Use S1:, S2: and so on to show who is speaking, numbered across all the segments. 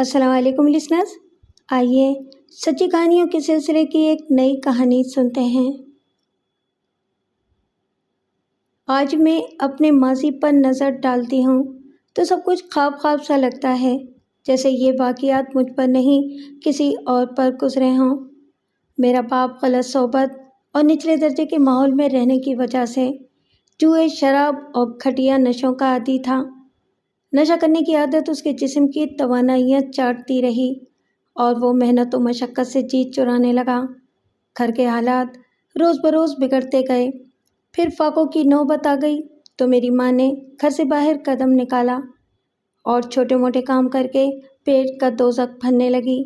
S1: السلام علیکم لسنرز، آئیے سچی کہانیوں کے سلسلے کی ایک نئی کہانی سنتے ہیں۔ آج میں اپنے ماضی پر نظر ڈالتی ہوں تو سب کچھ خواب خواب سا لگتا ہے، جیسے یہ واقعات مجھ پر نہیں کسی اور پر گزرے ہوں۔ میرا باپ غلط صحبت اور نچلے درجے کے ماحول میں رہنے کی وجہ سے جوئے، شراب اور گھٹیا نشوں کا عادی تھا۔ نشہ کرنے کی عادت اس کے جسم کی توانائیاں چاٹتی رہی اور وہ محنت و مشقت سے جیت چرانے لگا۔ گھر کے حالات روز بروز بگڑتے گئے۔ پھر فاقوں کی نوبت آ گئی تو میری ماں نے گھر سے باہر قدم نکالا اور چھوٹے موٹے کام کر کے پیٹ کا دوزخ بھرنے لگی۔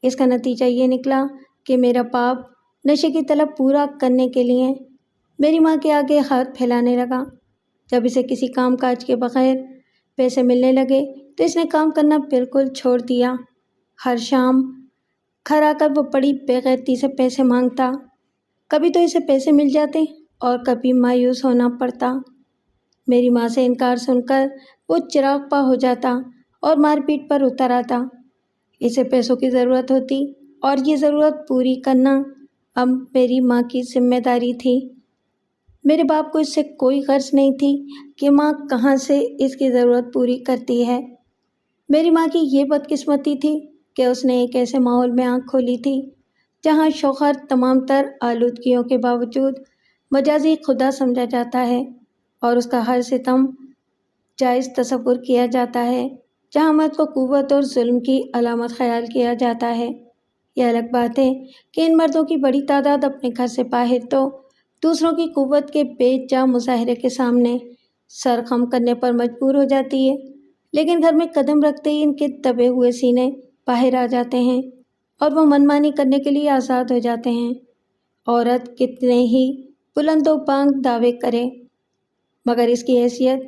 S1: اس کا نتیجہ یہ نکلا کہ میرا باپ نشے کی طلب پورا کرنے کے لیے میری ماں کے آگے ہاتھ پھیلانے لگا۔ جب اسے کسی کام کاج کے بغیر پیسے ملنے لگے تو اس نے کام کرنا بالکل چھوڑ دیا۔ ہر شام گھر آ کر وہ بڑی بے غیرتی سے پیسے مانگتا۔ کبھی تو اسے پیسے مل جاتے اور کبھی مایوس ہونا پڑتا۔ میری ماں سے انکار سن کر وہ چراغ پا ہو جاتا اور مار پیٹ پر اتر آتا۔ اسے پیسوں کی ضرورت ہوتی اور یہ ضرورت پوری کرنا اب میری ماں کی ذمہ داری تھی۔ میرے باپ کو اس سے کوئی غرض نہیں تھی کہ ماں کہاں سے اس کی ضرورت پوری کرتی ہے۔ میری ماں کی یہ بدقسمتی تھی کہ اس نے ایک ایسے ماحول میں آنکھ کھولی تھی جہاں شوہر تمام تر آلودگیوں کے باوجود مجازی خدا سمجھا جاتا ہے اور اس کا ہر ستم جائز تصور کیا جاتا ہے، جہاں مرد کو قوت اور ظلم کی علامت خیال کیا جاتا ہے۔ یہ الگ بات ہے کہ ان مردوں کی بڑی تعداد اپنے گھر سے باہر تو دوسروں کی قوت کے بے جا مظاہرے کے سامنے سر خم کرنے پر مجبور ہو جاتی ہے، لیکن گھر میں قدم رکھتے ہی ان کے دبے ہوئے سینے باہر آ جاتے ہیں اور وہ منمانی کرنے کے لیے آزاد ہو جاتے ہیں۔ عورت کتنے ہی بلند و بانگ دعوے کرے مگر اس کی حیثیت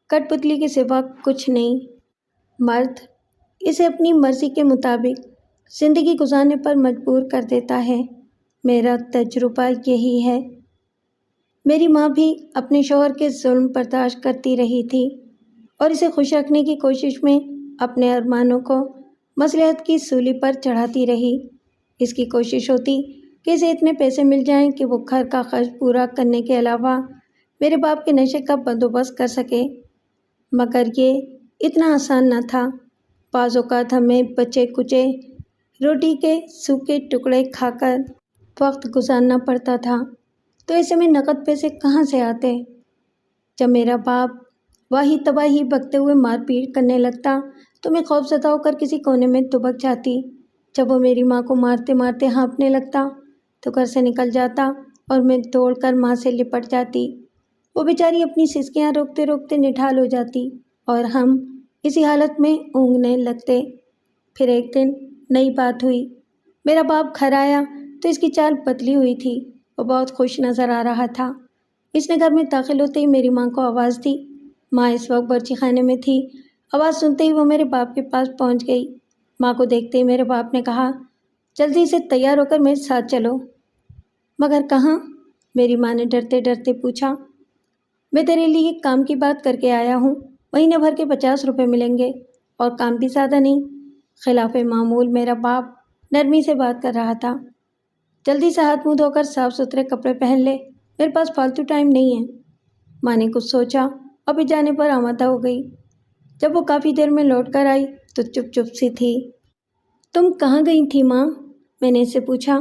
S1: کٹ پتلی کے سوا کچھ نہیں۔ مرد اسے اپنی مرضی کے مطابق زندگی گزارنے پر مجبور کر دیتا ہے۔ میرا تجربہ یہی ہے۔ میری ماں بھی اپنے شوہر کے ظلم برداشت کرتی رہی تھی اور اسے خوش رکھنے کی کوشش میں اپنے ارمانوں کو مصلحت کی سولی پر چڑھاتی رہی۔ اس کی کوشش ہوتی کہ اسے اتنے پیسے مل جائیں کہ وہ گھر کا خرچ پورا کرنے کے علاوہ میرے باپ کے نشے کا بندوبست کر سکے، مگر یہ اتنا آسان نہ تھا۔ بعض اوقات ہمیں بچے کچے روٹی کے سوکھے ٹکڑے کھا کر وقت گزارنا پڑتا تھا، تو ایسے میں نقد پیسے کہاں سے آتے؟ جب میرا باپ واہی تباہی بکتے ہوئے مار پیٹ کرنے لگتا تو میں خوف زدہ ہو کر کسی کونے میں دبک جاتی۔ جب وہ میری ماں کو مارتے مارتے ہانپنے لگتا تو گھر سے نکل جاتا اور میں دوڑ کر ماں سے لپٹ جاتی۔ وہ بیچاری اپنی سسکیاں روکتے روکتے نڈھال ہو جاتی اور ہم اسی حالت میں اونگنے لگتے۔ پھر ایک دن نئی بات ہوئی۔ میرا باپ گھر آیا تو اس کی چال بدلی ہوئی تھی۔ وہ بہت خوش نظر آ رہا تھا۔ اس نے گھر میں داخل ہوتے ہی میری ماں کو آواز دی۔ ماں اس وقت برچی خانے میں تھی۔ آواز سنتے ہی وہ میرے باپ کے پاس پہنچ گئی۔ ماں کو دیکھتے ہی میرے باپ نے کہا، جلدی سے تیار ہو کر میرے ساتھ چلو۔ مگر کہاں؟ میری ماں نے ڈرتے ڈرتے پوچھا۔ میں تیرے لیے ایک کام کی بات کر کے آیا ہوں، مہینے بھر کے 50 روپے ملیں گے اور کام بھی زیادہ نہیں۔ خلاف معمول میرا باپ نرمی سے بات کر رہا تھا۔ جلدی سے ہاتھ منہ دھو کر صاف ستھرے کپڑے پہن لے، میرے پاس فالتو ٹائم نہیں ہے۔ ماں نے کچھ سوچا اور بھی جانے پر آمادہ ہو گئی۔ جب وہ کافی دیر میں لوٹ کر آئی تو چپ چپ سی تھی۔ تم کہاں گئی تھی ماں؟ میں نے اس سے پوچھا۔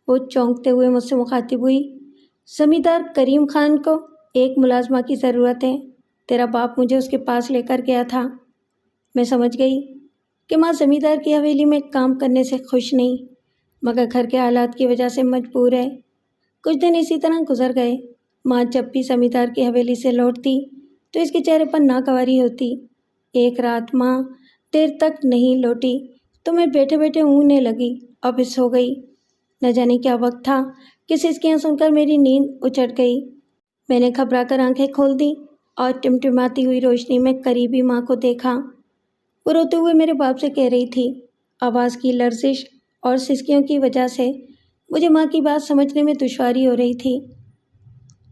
S1: وہ چونکتے ہوئے مجھ سے مخاطب ہوئی۔ زمیندار کریم خان کو ایک ملازمہ کی ضرورت ہے، تیرا باپ مجھے اس کے پاس لے کر گیا تھا۔ میں سمجھ گئی کہ ماں زمیندار کی حویلی میں کام کرنے سے خوش نہیں، مگر گھر کے حالات کی وجہ سے مجبور ہے۔ کچھ دن اسی طرح گزر گئے۔ ماں جب بھی زمیندار کی حویلی سے لوٹتی تو اس کے چہرے پر ناگواری ہوتی۔ ایک رات ماں دیر تک نہیں لوٹی تو میں بیٹھے بیٹھے اونگنے لگی اور پھر سو گئی۔ نہ جانے کیا وقت تھا کہ سسکیاں سن کر میری نیند اچٹ گئی۔ میں نے گھبرا کر آنکھیں کھول دی اور ٹمٹماتی ہوئی روشنی میں قریبی ماں کو دیکھا۔ وہ روتے ہوئے میرے باپ سے کہہ رہی تھی۔ آواز کی لرزش اور سسکیوں کی وجہ سے مجھے ماں کی بات سمجھنے میں دشواری ہو رہی تھی۔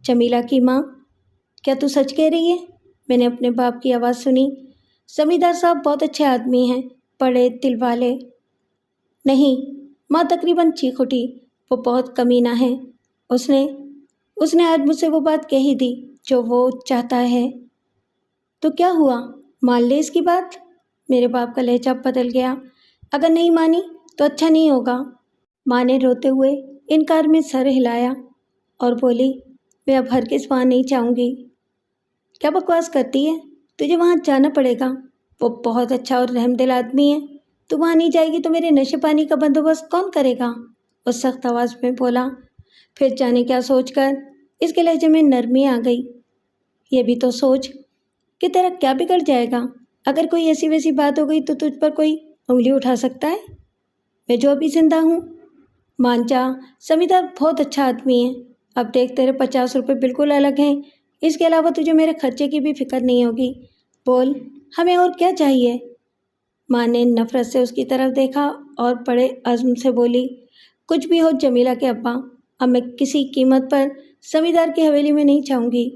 S1: جمیلہ کی ماں، کیا تو سچ کہہ رہی ہے؟ میں نے اپنے باپ کی آواز سنی۔ زمیندار صاحب بہت اچھے آدمی ہیں، پڑے دل والے۔ نہیں، ماں تقریباً چیخ اٹھی، وہ بہت کمینہ ہے۔ اس نے آج مجھ سے وہ بات کہی دی جو وہ چاہتا ہے۔ تو کیا ہوا، مان لے اس کی بات؟ میرے باپ کا لہجہ بدل گیا۔ اگر نہیں مانی تو اچھا نہیں ہوگا۔ ماں نے روتے ہوئے انکار میں سر ہلایا اور بولی، میں اب ہرگز وہاں نہیں جاؤں گی۔ کیا بکواس کرتی ہے؟ تجھے وہاں جانا پڑے گا۔ وہ بہت اچھا اور رحم دل آدمی ہے۔ تو وہاں نہیں جائے گی تو میرے نشے پانی کا بندوبست کون کرے گا؟ اس سخت آواز میں بولا۔ پھر جانے کیا سوچ کر اس کے لہجے میں نرمی آ گئی۔ یہ بھی تو سوچ کہ تیرا کیا بگڑ جائے گا؟ اگر کوئی ایسی ویسی بات ہو گئی تو تجھ پر کوئی انگلی اٹھا سکتا ہے؟ میں جو ابھی زندہ ہوں۔ مان جا، زمیندار بہت اچھا آدمی ہے۔ اب دیکھ، تیرے 50 روپے بالکل الگ ہیں۔ اس کے علاوہ تجھے میرے خرچے کی بھی فکر نہیں ہوگی۔ بول، ہمیں اور کیا چاہیے؟ ماں نے نفرت سے اس کی طرف دیکھا اور بڑے عزم سے بولی، کچھ بھی ہو جمیلہ کے ابا، اب میں کسی قیمت پر زمیندار کی حویلی میں نہیں جاؤں گی۔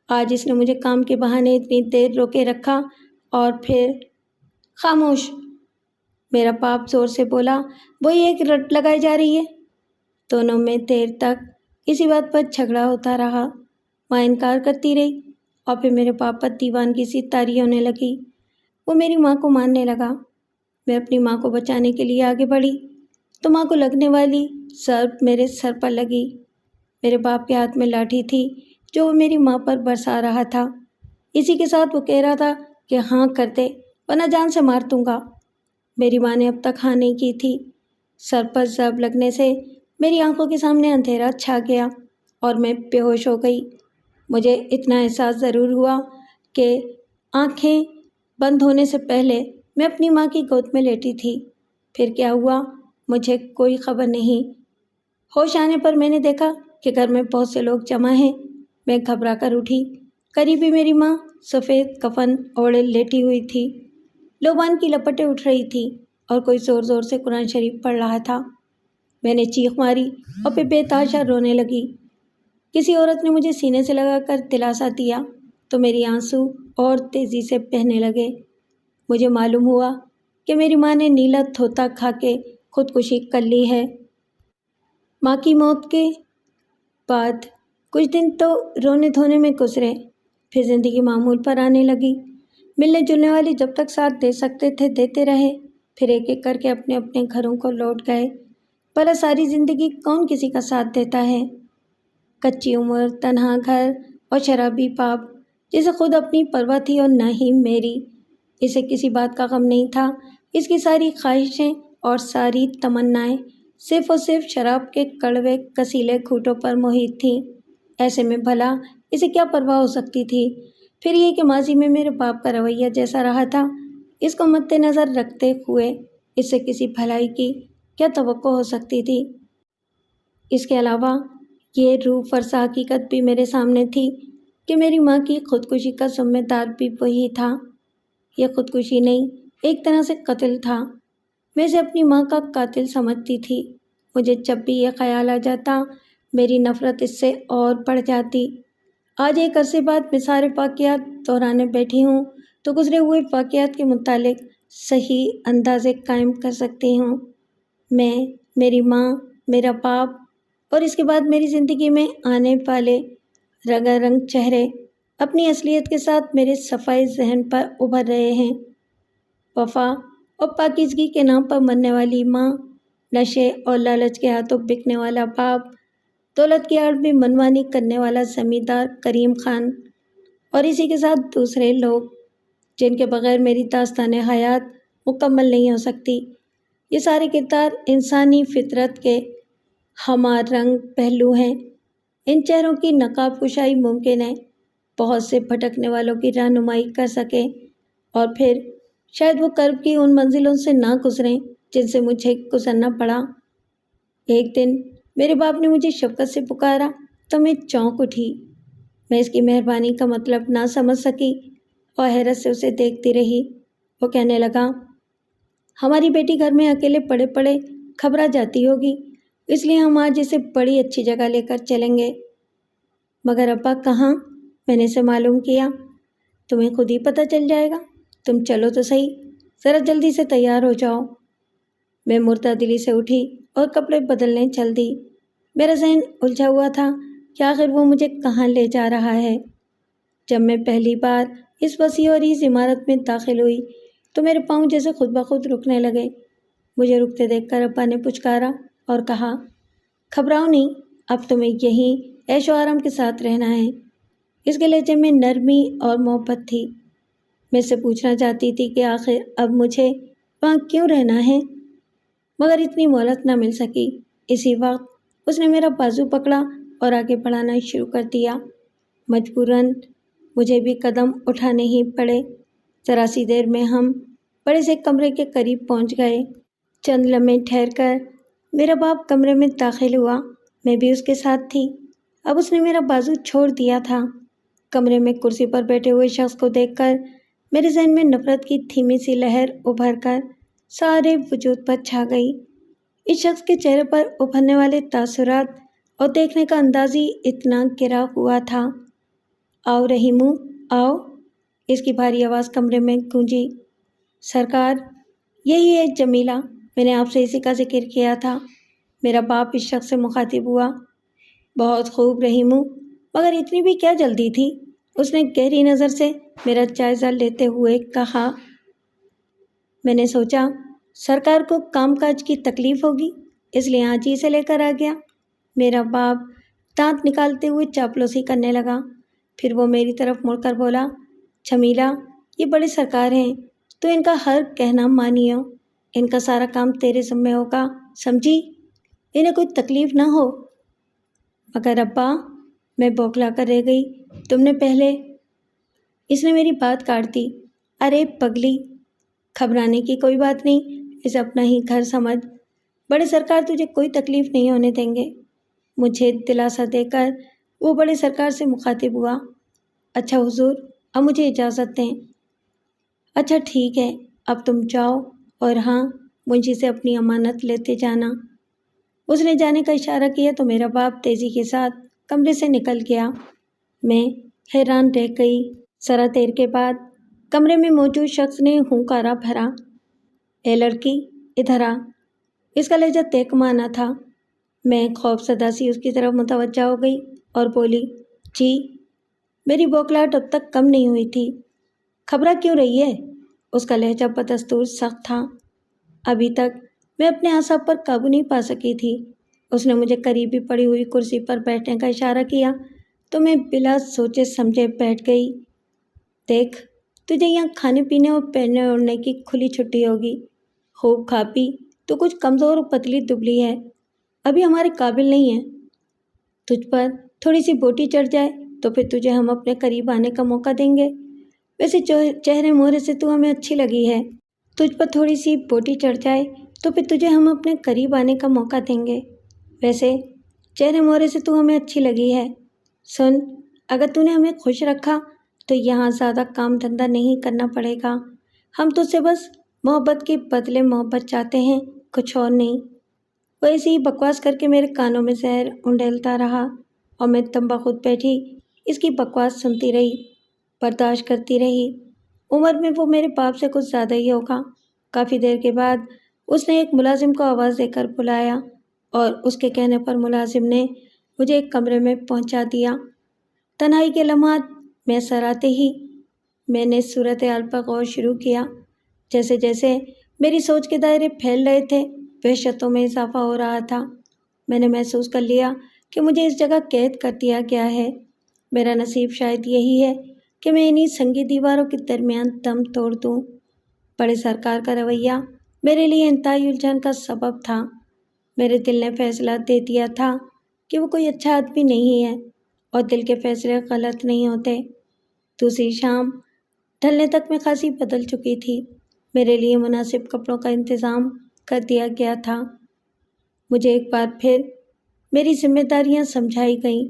S1: آج اس نے مجھے کام کے بہانے اتنی دیر روکے رکھا اور پھر… خاموش! میرا باپ زور سے بولا، وہی ایک رٹ لگائی جا رہی ہے۔ دونوں میں دیر تک اسی بات پر جھگڑا ہوتا رہا۔ ماں انکار کرتی رہی اور پھر میرے باپ پر دیوانگی سی طاری ہونے لگی۔ وہ میری ماں کو مارنے لگا۔ میں اپنی ماں کو بچانے کے لیے آگے بڑھی تو ماں کو لگنے والی ضرب میرے سر پر لگی۔ میرے باپ کے ہاتھ میں لاٹھی تھی جو وہ میری ماں پر برسا رہا تھا۔ اسی کے ساتھ وہ کہہ رہا تھا کہ ہاں کر دے ورنہ جان سے مار دوں گا۔ میری ماں نے اب تک ہاں نہیں کی تھی۔ سر پر ضرب لگنے سے میری آنکھوں کے سامنے اندھیرا چھا گیا اور میں بے ہوش ہو گئی۔ مجھے اتنا احساس ضرور ہوا کہ آنکھیں بند ہونے سے پہلے میں اپنی ماں کی گود میں لیٹی تھی۔ پھر کیا ہوا مجھے کوئی خبر نہیں۔ ہوش آنے پر میں نے دیکھا کہ گھر میں بہت سے لوگ جمع ہیں۔ میں گھبرا کر اٹھی۔ قریبی میری ماں سفید کفن اوڑھے لیٹی ہوئی تھی۔ لوبان کی لپٹیں اٹھ رہی تھی اور کوئی زور زور سے قرآن شریف پڑھ رہا تھا۔ میں نے چیخ ماری اور پھر بے تحاشا رونے لگی۔ کسی عورت نے مجھے سینے سے لگا کر دلاسا دیا تو میری آنسو اور تیزی سے بہنے لگے۔ مجھے معلوم ہوا کہ میری ماں نے نیلا دھوتا کھا کے خودکشی کر لی ہے۔ ماں کی موت کے بعد کچھ دن تو رونے دھونے میں گزرے، پھر زندگی معمول پر آنے لگی۔ ملنے جلنے والے جب تک ساتھ دے سکتے تھے دیتے رہے، پھر ایک ایک کر کے اپنے اپنے گھروں کو لوٹ گئے۔ بھلا ساری زندگی کون کسی کا ساتھ دیتا ہے؟ کچی عمر، تنہا گھر اور شرابی باپ جسے خود اپنی پرواہ تھی اور نہ ہی میری۔ اسے کسی بات کا غم نہیں تھا۔ اس کی ساری خواہشیں اور ساری تمنائیں صرف اور صرف شراب کے کڑوے کسیلے گھونٹوں پر محیط تھیں۔ ایسے میں بھلا اسے کیا پرواہ ہو سکتی تھی؟ پھر یہ کہ ماضی میں میرے باپ کا رویہ جیسا رہا تھا، اس کو مد نظر رکھتے ہوئے اس سے کسی بھلائی کی کیا توقع ہو سکتی تھی؟ اس کے علاوہ یہ روح فرسا حقیقت بھی میرے سامنے تھی کہ میری ماں کی خودکشی کا ذمہ دار بھی وہی تھا۔ یہ خودکشی نہیں، ایک طرح سے قتل تھا۔ میں اسے اپنی ماں کا قاتل سمجھتی تھی۔ مجھے جب بھی یہ خیال آ جاتا میری نفرت اس سے اور بڑھ جاتی۔ آج ایک عرصے بعد میں سارے واقعات دہرانے بیٹھی ہوں تو گزرے ہوئے واقعات کے متعلق صحیح اندازے قائم کر سکتی ہوں۔ میں، میری ماں، میرا باپ اور اس کے بعد میری زندگی میں آنے والے رنگا رنگ چہرے اپنی اصلیت کے ساتھ میرے صفائی ذہن پر ابھر رہے ہیں۔ وفا اور پاکیزگی کے نام پر مرنے والی ماں، نشے اور لالچ کے ہاتھوں بکنے والا باپ، دولت کی آڑ میں منمانی کرنے والا زمیندار کریم خان، اور اسی کے ساتھ دوسرے لوگ جن کے بغیر میری داستان حیات مکمل نہیں ہو سکتی۔ یہ سارے کردار انسانی فطرت کے ہمہ رنگ پہلو ہیں۔ ان چہروں کی نقاب کشائی ممکن ہے بہت سے بھٹکنے والوں کی رہنمائی کر سکے اور پھر شاید وہ کرب کی ان منزلوں سے نہ گزریں جن سے مجھے گزرنا پڑا۔ ایک دن میرے باپ نے مجھے شفقت سے پکارا تو میں چونک اٹھی۔ میں اس کی مہربانی کا مطلب نہ سمجھ سکی اور حیرت سے اسے دیکھتی رہی۔ وہ کہنے لگا، ہماری بیٹی گھر میں اکیلے پڑے پڑے گھبرا جاتی ہوگی، اس لیے ہم آج اسے بڑی اچھی جگہ لے کر چلیں گے۔ مگر ابا کہاں؟ میں نے اسے معلوم کیا۔ تمہیں خود ہی پتہ چل جائے گا، تم چلو تو صحیح۔ ذرا جلدی سے تیار ہو جاؤ۔ میں مردہ سے اٹھی اور کپڑے بدلنے چل دی۔ میرا ذہن الجھا ہوا تھا کہ آخر وہ مجھے کہاں لے جا رہا ہے۔ جب میں پہلی بار اس وسیع اور اس عمارت میں داخل ہوئی تو میرے پاؤں جیسے خود بخود رکنے لگے۔ مجھے رکتے دیکھ کر ابا نے پچکارا اور کہا، گھبراؤ نہیں، اب تمہیں یہیں عیش و آرام کے ساتھ رہنا ہے۔ اس کے لہجے میں نرمی اور محبت تھی۔ میں سے پوچھنا چاہتی تھی کہ آخر اب مجھے وہاں کیوں رہنا ہے، مگر اتنی مہلت نہ مل سکی۔ اسی وقت اس نے میرا بازو پکڑا اور آگے بڑھانا شروع کر دیا۔ مجبوراً مجھے بھی قدم اٹھانے ہی پڑے۔ ذرا سی دیر میں ہم بڑے سے کمرے کے قریب پہنچ گئے۔ چند لمحے ٹھہر کر میرا باپ کمرے میں داخل ہوا۔ میں بھی اس کے ساتھ تھی۔ اب اس نے میرا بازو چھوڑ دیا تھا۔ کمرے میں کرسی پر بیٹھے ہوئے شخص کو دیکھ کر میرے ذہن میں نفرت کی دھیمی سی لہر ابھر کر سارے وجود پر چھا گئی۔ اس شخص کے چہرے پر ابھرنے والے تاثرات اور دیکھنے کا انداز ہی اتنا گرا ہوا تھا۔ آؤ رحیمو، آؤ، اس کی بھاری آواز کمرے میں گونجی۔ سرکار، یہی ہے جمیلہ، میں نے آپ سے اسی کا ذکر کیا تھا۔ میرا باپ اس شخص سے مخاطب ہوا۔ بہت خوب رحیمو، مگر اتنی بھی کیا جلدی تھی؟ اس نے گہری نظر سے میرا جائزہ لیتے ہوئے کہا۔ میں نے سوچا سرکار کو کام کاج کی تکلیف ہوگی، اس لیے آج ہی اسے لے کر آ گیا۔ میرا باپ دانت نکالتے ہوئے چاپلوسی کرنے لگا۔ پھر وہ میری طرف مڑ کر بولا، جمیلہ، یہ بڑے سرکار ہیں، تو ان کا ہر کہنا مانیو۔ ان کا سارا کام تیرے ذمہ ہوگا، سمجھی؟ انہیں کوئی تکلیف نہ ہو۔ مگر ابا، میں بوکھلا کر رہ گئی، تم نے پہلے… اس نے میری بات کاٹ دی۔ ارے پگلی، گھبرانے کی کوئی بات نہیں، اسے اپنا ہی گھر سمجھ۔ بڑے سرکار تجھے کوئی تکلیف نہیں ہونے دیں گے۔ مجھے دلاسا دے کر وہ بڑے سرکار سے مخاطب ہوا۔ اچھا حضور، اب مجھے اجازت دیں۔ اچھا ٹھیک ہے، اب تم جاؤ، اور ہاں، منشی سے اپنی امانت لیتے جانا۔ اس نے جانے کا اشارہ کیا تو میرا باپ تیزی کے ساتھ کمرے سے نکل گیا۔ میں حیران رہ گئی۔ ذرا دیر کے بعد کمرے میں موجود شخص نے ہنکارا بھرا، اے لڑکی، ادھر آ۔ اس کا لہجہ تہکمانا تھا۔ میں خوف زدہ سی اس کی طرف متوجہ ہو گئی اور بولی، جی۔ میری بوکھلاہٹ اب تک کم نہیں ہوئی تھی۔ گھبرا کیوں رہی ہے؟ اس کا لہجہ بدستور سخت تھا۔ ابھی تک میں اپنے اعصاب پر قابو نہیں پا سکی تھی۔ اس نے مجھے قریبی پڑی ہوئی کرسی پر بیٹھنے کا اشارہ کیا تو میں بلا سوچے سمجھے بیٹھ گئی۔ دیکھ، تجھے یہاں کھانے پینے اور پہننے اوڑھنے کی کھلی چھٹی ہوگی۔ خوب کھا پی، تو کچھ کمزور اور پتلی دبلی ہے، ابھی ہمارے قابل نہیں ہے۔ تجھ پر تھوڑی سی بوٹی چڑھ جائے تو پھر تجھے ہم اپنے قریب آنے کا موقع دیں گے۔ ویسے چہرے مہرے سے تو ہمیں اچھی لگی ہے۔ تجھ پر تھوڑی سی بوٹی چڑھ جائے تو پھر تجھے ہم اپنے قریب آنے کا موقع دیں گے۔ ویسے چہرے مہرے سے تو ہمیں اچھی لگی ہے۔ سن، اگر تو نے ہمیں خوش رکھا تو یہاں زیادہ کام دھندہ نہیں کرنا پڑے گا۔ ہم تجھ سے بس محبت کے بدلے محبت چاہتے ہیں، کچھ اور نہیں۔ وہ ایسے ہی بکواس کر کے میرے کانوں میں زہر انڈیلتا رہا اور میں دم بخود بیٹھی اس کی بکواس سنتی رہی، برداشت کرتی رہی۔ عمر میں وہ میرے باپ سے کچھ زیادہ ہی ہوگا۔ کافی دیر کے بعد اس نے ایک ملازم کو آواز دے کر بلایا اور اس کے کہنے پر ملازم نے مجھے ایک کمرے میں پہنچا دیا۔ تنہائی کے لمحات میسر آتے ہی میں نے صورتحال پر غور شروع کیا۔ جیسے جیسے میری سوچ کے دائرے پھیل رہے تھے، وحشتوں میں اضافہ ہو رہا تھا۔ میں نے محسوس کر لیا کہ مجھے اس جگہ قید کر دیا گیا ہے۔ میرا نصیب شاید یہی ہے کہ میں انہی سنگی دیواروں کے درمیان دم توڑ دوں۔ بڑے سرکار کا رویہ میرے لیے انتہائی الجھن کا سبب تھا۔ میرے دل نے فیصلہ دے دیا تھا کہ وہ کوئی اچھا آدمی نہیں ہے، اور دل کے فیصلے غلط نہیں ہوتے۔ دوسری شام ڈھلنے تک میں خاصی بدل چکی تھی۔ میرے لیے مناسب کپڑوں کا انتظام کر دیا گیا تھا۔ مجھے ایک بار پھر میری ذمہ داریاں سمجھائی گئیں۔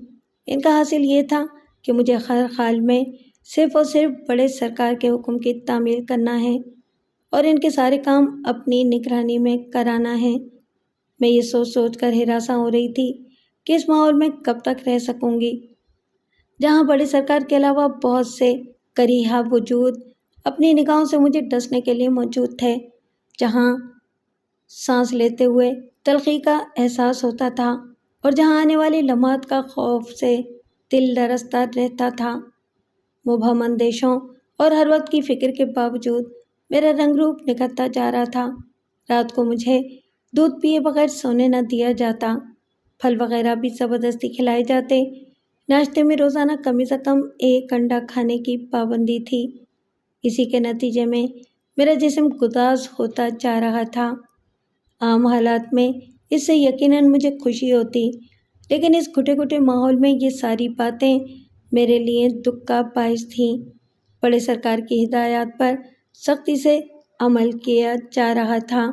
S1: ان کا حاصل یہ تھا کہ مجھے ہر حال میں صرف اور صرف بڑے سرکار کے حکم کی تعمیل کرنا ہے اور ان کے سارے کام اپنی نگرانی میں کرانا ہے۔ میں یہ سوچ سوچ کر ہراساں ہو رہی تھی کہ اس ماحول میں کب تک رہ سکوں گی، جہاں بڑے سرکار کے علاوہ بہت سے کریہہ وجود اپنی نگاہوں سے مجھے ڈسنے کے لیے موجود تھے، جہاں سانس لیتے ہوئے تلخی کا احساس ہوتا تھا اور جہاں آنے والی لمحات کا خوف سے دل لرزتا رہتا تھا۔ مبہم اندیشوں اور ہر وقت کی فکر کے باوجود میرا رنگ روپ نکھرتا جا رہا تھا۔ رات کو مجھے دودھ پیے بغیر سونے نہ دیا جاتا، پھل وغیرہ بھی زبردستی کھلائے جاتے، ناشتے میں روزانہ کم از کم 1 انڈا کھانے کی پابندی تھی۔ اسی کے نتیجے میں میرا جسم گداز ہوتا جا رہا تھا۔ عام حالات میں اس سے یقیناً مجھے خوشی ہوتی، لیکن اس گھٹے گھٹے ماحول میں یہ ساری باتیں میرے لیے دکھ کا باعث تھیں۔ بڑے سرکار کی ہدایات پر سختی سے عمل کیا جا رہا تھا۔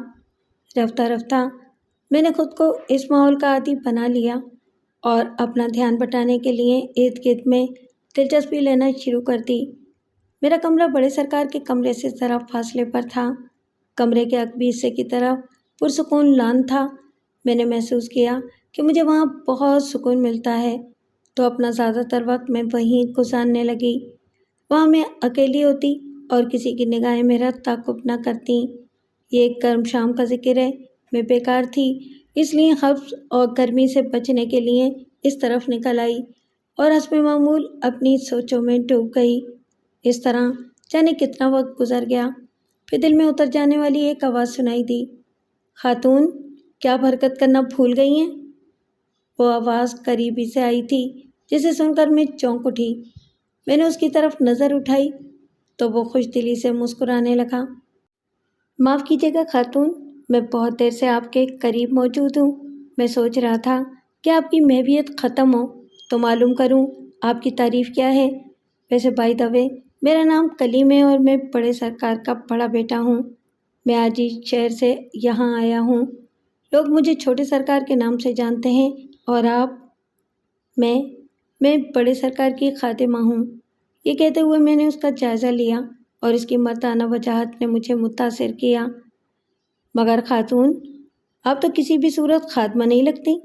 S1: رفتہ رفتہ میں نے خود کو اس ماحول کا عادی بنا لیا اور اپنا دھیان بٹانے کے لیے ارد گرد میں دلچسپی لینا شروع کر دی۔ میرا کمرہ بڑے سرکار کے کمرے سے ذرا فاصلے پر تھا۔ کمرے کے عقبی حصے کی طرف پرسکون لان تھا۔ میں نے محسوس کیا کہ مجھے وہاں بہت سکون ملتا ہے، تو اپنا زیادہ تر وقت میں وہیں گزارنے لگی۔ وہاں میں اکیلی ہوتی اور کسی کی نگاہیں میرا تعقب نہ کرتیں۔ یہ ایک گرم شام کا ذکر ہے۔ میں بیکار تھی، اس لیے حبس اور گرمی سے بچنے کے لیے اس طرف نکل آئی اور حسب معمول اپنی سوچوں میں ڈوب گئی۔ اس طرح جانے کتنا وقت گزر گیا، پھر دل میں اتر جانے والی ایک آواز سنائی دی، خاتون، کیا آپ حرکت کرنا بھول گئی ہیں؟ وہ آواز قریبی سے آئی تھی، جسے سن کر میں چونک اٹھی۔ میں نے اس کی طرف نظر اٹھائی تو وہ خوش دلی سے مسکرانے لگا۔ معاف کیجیے گا خاتون، میں بہت دیر سے آپ کے قریب موجود ہوں۔ میں سوچ رہا تھا کہ آپ کی محبیت ختم ہو تو معلوم کروں آپ کی تعریف کیا ہے۔ ویسے بائی دا وے، میرا نام کلیم ہے اور میں بڑے سرکار کا بڑا بیٹا ہوں۔ میں آج ہی شہر سے یہاں آیا ہوں۔ لوگ مجھے چھوٹے سرکار کے نام سے جانتے ہیں اور آپ؟ میں بڑے سرکار کی خادمہ ہوں۔ یہ کہتے ہوئے میں نے اس کا جائزہ لیا اور اس کی مردانہ وجاہت نے مجھے متاثر کیا۔ مگر خاتون، آپ تو کسی بھی صورت خادمہ نہیں لگتی،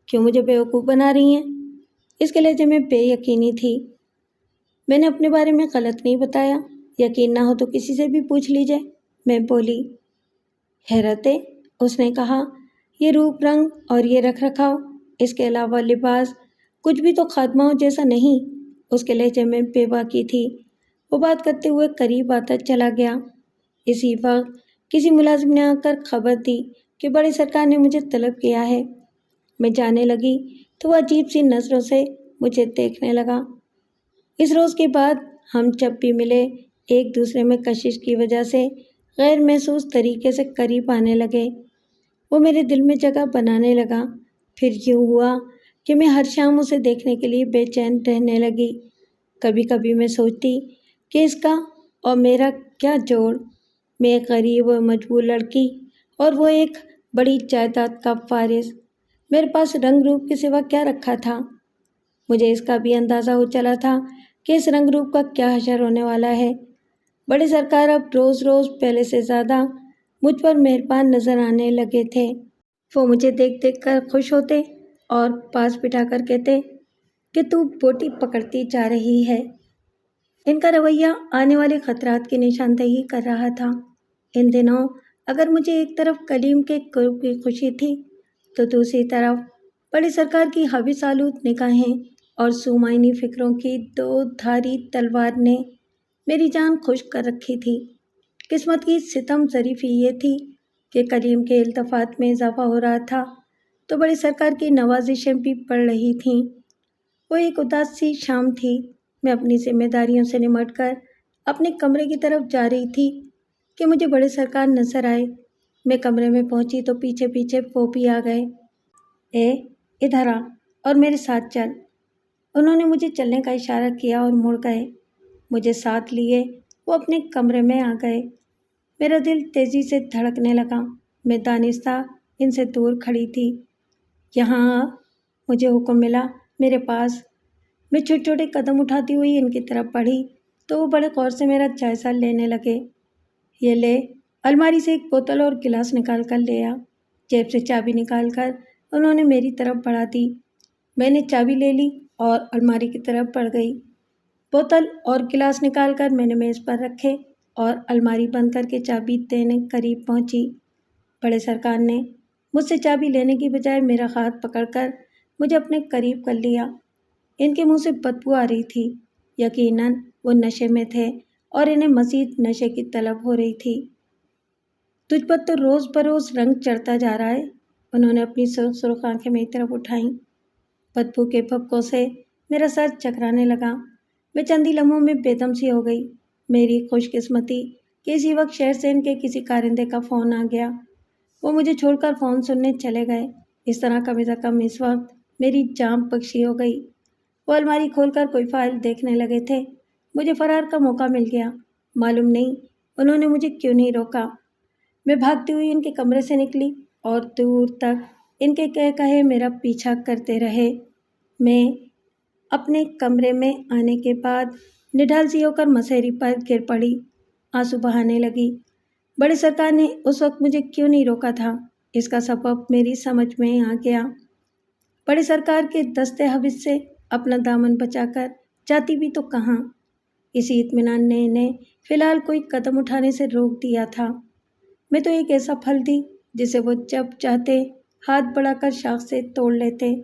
S1: کیوں مجھے بیوقوف بنا رہی ہیں؟ اس کے لہجے میں بے یقینی تھی۔ میں نے اپنے بارے میں غلط نہیں بتایا، یقین نہ ہو تو کسی سے بھی پوچھ لیجئے، میں بولی۔ حیرت ہے، اس نے کہا، یہ روپ رنگ اور یہ رکھ رکھاؤ، اس کے علاوہ لباس، کچھ بھی تو خادماؤں جیسا نہیں۔ اس کے لہجے میں بے باکی تھی۔ وہ بات کرتے ہوئے قریب آتا چلا گیا۔ اسی وقت کسی ملازم نے آ کر خبر دی کہ بڑے سرکار نے مجھے طلب کیا ہے۔ میں جانے لگی تو وہ عجیب سی نظروں سے مجھے دیکھنے لگا۔ اس روز کے بعد ہم جب بھی ملے ایک دوسرے میں کشش کی وجہ سے غیر محسوس طریقے سے قریب آنے لگے۔ وہ میرے دل میں جگہ بنانے لگا۔ پھر یوں ہوا کہ میں ہر شام اسے دیکھنے کے لیے بے چین رہنے لگی۔ کبھی کبھی میں سوچتی کہ اس کا اور میرا کیا جوڑ، میں ایک غریب و مجبور لڑکی اور وہ ایک بڑی جائیداد کا وارث۔ میرے پاس رنگ روپ کے سوا کیا رکھا تھا؟ مجھے اس کا بھی اندازہ ہو چلا تھا کہ اس رنگ روپ کا کیا حشر ہونے والا ہے۔ بڑے سرکار اب روز روز پہلے سے زیادہ مجھ پر مہربان نظر آنے لگے تھے۔ وہ مجھے دیکھ دیکھ کر خوش ہوتے اور پاس بٹھا کر کہتے کہ تو بوٹی پکڑتی جا رہی ہے۔ ان کا رویہ آنے والے خطرات کی نشاندہی کر رہا تھا۔ ان دنوں اگر مجھے ایک طرف کلیم کے قرب کی خوشی تھی تو دوسری طرف بڑے سرکار کی حوث آلود نگاہیں اور سومائنی فکروں کی 2 دھاری تلوار نے میری جان خشک کر رکھی تھی۔ قسمت کی ستم ظریفی یہ تھی کہ کلیم کے التفات میں اضافہ ہو رہا تھا تو بڑے سرکار کی نوازشیں بھی بڑھ رہی تھیں۔ وہ ایک اداس سی شام تھی۔ میں اپنی ذمہ داریوں سے نمٹ کر اپنے کمرے کی طرف جا رہی تھی کہ مجھے بڑے سرکار نظر آئے۔ میں کمرے میں پہنچی تو پیچھے پیچھے وہ بھی آ گئے۔ ادھر آ اور میرے ساتھ چل۔ انہوں نے مجھے چلنے کا اشارہ کیا اور مڑ گئے۔ مجھے ساتھ لیے وہ اپنے کمرے میں آ گئے۔ میرا دل تیزی سے دھڑکنے لگا۔ میں دانستہ ان سے دور کھڑی تھی۔ یہاں آ، مجھے حکم ملا، میرے پاس۔ میں چھوٹے چھوٹے قدم اٹھاتی ہوئی ان کی طرف بڑھی تو وہ بڑے غور سے میرا جائزہ لینے لگے۔ یہ لے، الماری سے ایک بوتل اور گلاس نکال کر لے آ۔ جیب سے چابی نکال کر انہوں نے میری طرف بڑھا دی۔ میں نے چابی لے لی اور الماری کی طرف بڑھ گئی۔ بوتل اور گلاس نکال کر میں نے میز پر رکھے اور الماری بند کر کے چابی دینے قریب پہنچی۔ بڑے سرکار نے مجھ سے چابی لینے کی بجائے میرا ہاتھ پکڑ کر مجھے اپنے قریب کر لیا۔ ان کے منہ سے بدبو آ رہی تھی، یقیناً وہ نشے میں تھے اور انہیں مزید نشے کی طلب ہو رہی تھی۔ تجھ پر تو روز بروز رنگ چڑھتا جا رہا ہے، انہوں نے اپنی سرخ سرخ آنکھیں میری طرف اٹھائیں۔ بدبو کے بھپکوں سے میرا سر چکرانے لگا۔ میں چندی لمحوں میں بے دم سی ہو گئی۔ میری خوش قسمتی کہ اسی وقت شہر سے ان کے کسی کارندے کا فون آ گیا۔ وہ مجھے چھوڑ کر فون سننے چلے گئے۔ اس طرح کم از کم اس وقت میری جان بخشی ہو گئی۔ وہ الماری کھول کر کوئی فائل دیکھنے لگے تھے۔ مجھے فرار کا موقع مل گیا۔ معلوم نہیں انہوں نے مجھے کیوں نہیں روکا۔ میں بھاگتی ہوئی ان کے کمرے سے نکلی اور دور تک ان کے کہے میرا پیچھا کرتے رہے۔ میں اپنے کمرے میں آنے کے بعد نڈھال سی ہو کر مسہری پر گر پڑی، آنسو بہانے لگی۔ بڑے سرکار نے اس وقت مجھے کیوں نہیں روکا تھا، اس کا سبب میری سمجھ میں آ گیا۔ بڑے سرکار کے دستے حوث سے اپنا دامن بچا کر جاتی بھی تو کہاں، اسی اطمینان نے انہیں فی الحال کوئی قدم اٹھانے سے روک دیا تھا۔ میں تو ایک ایسا پھل تھی جسے وہ جب چاہتے ہاتھ بڑھا کر شاخ سے توڑ لیتے،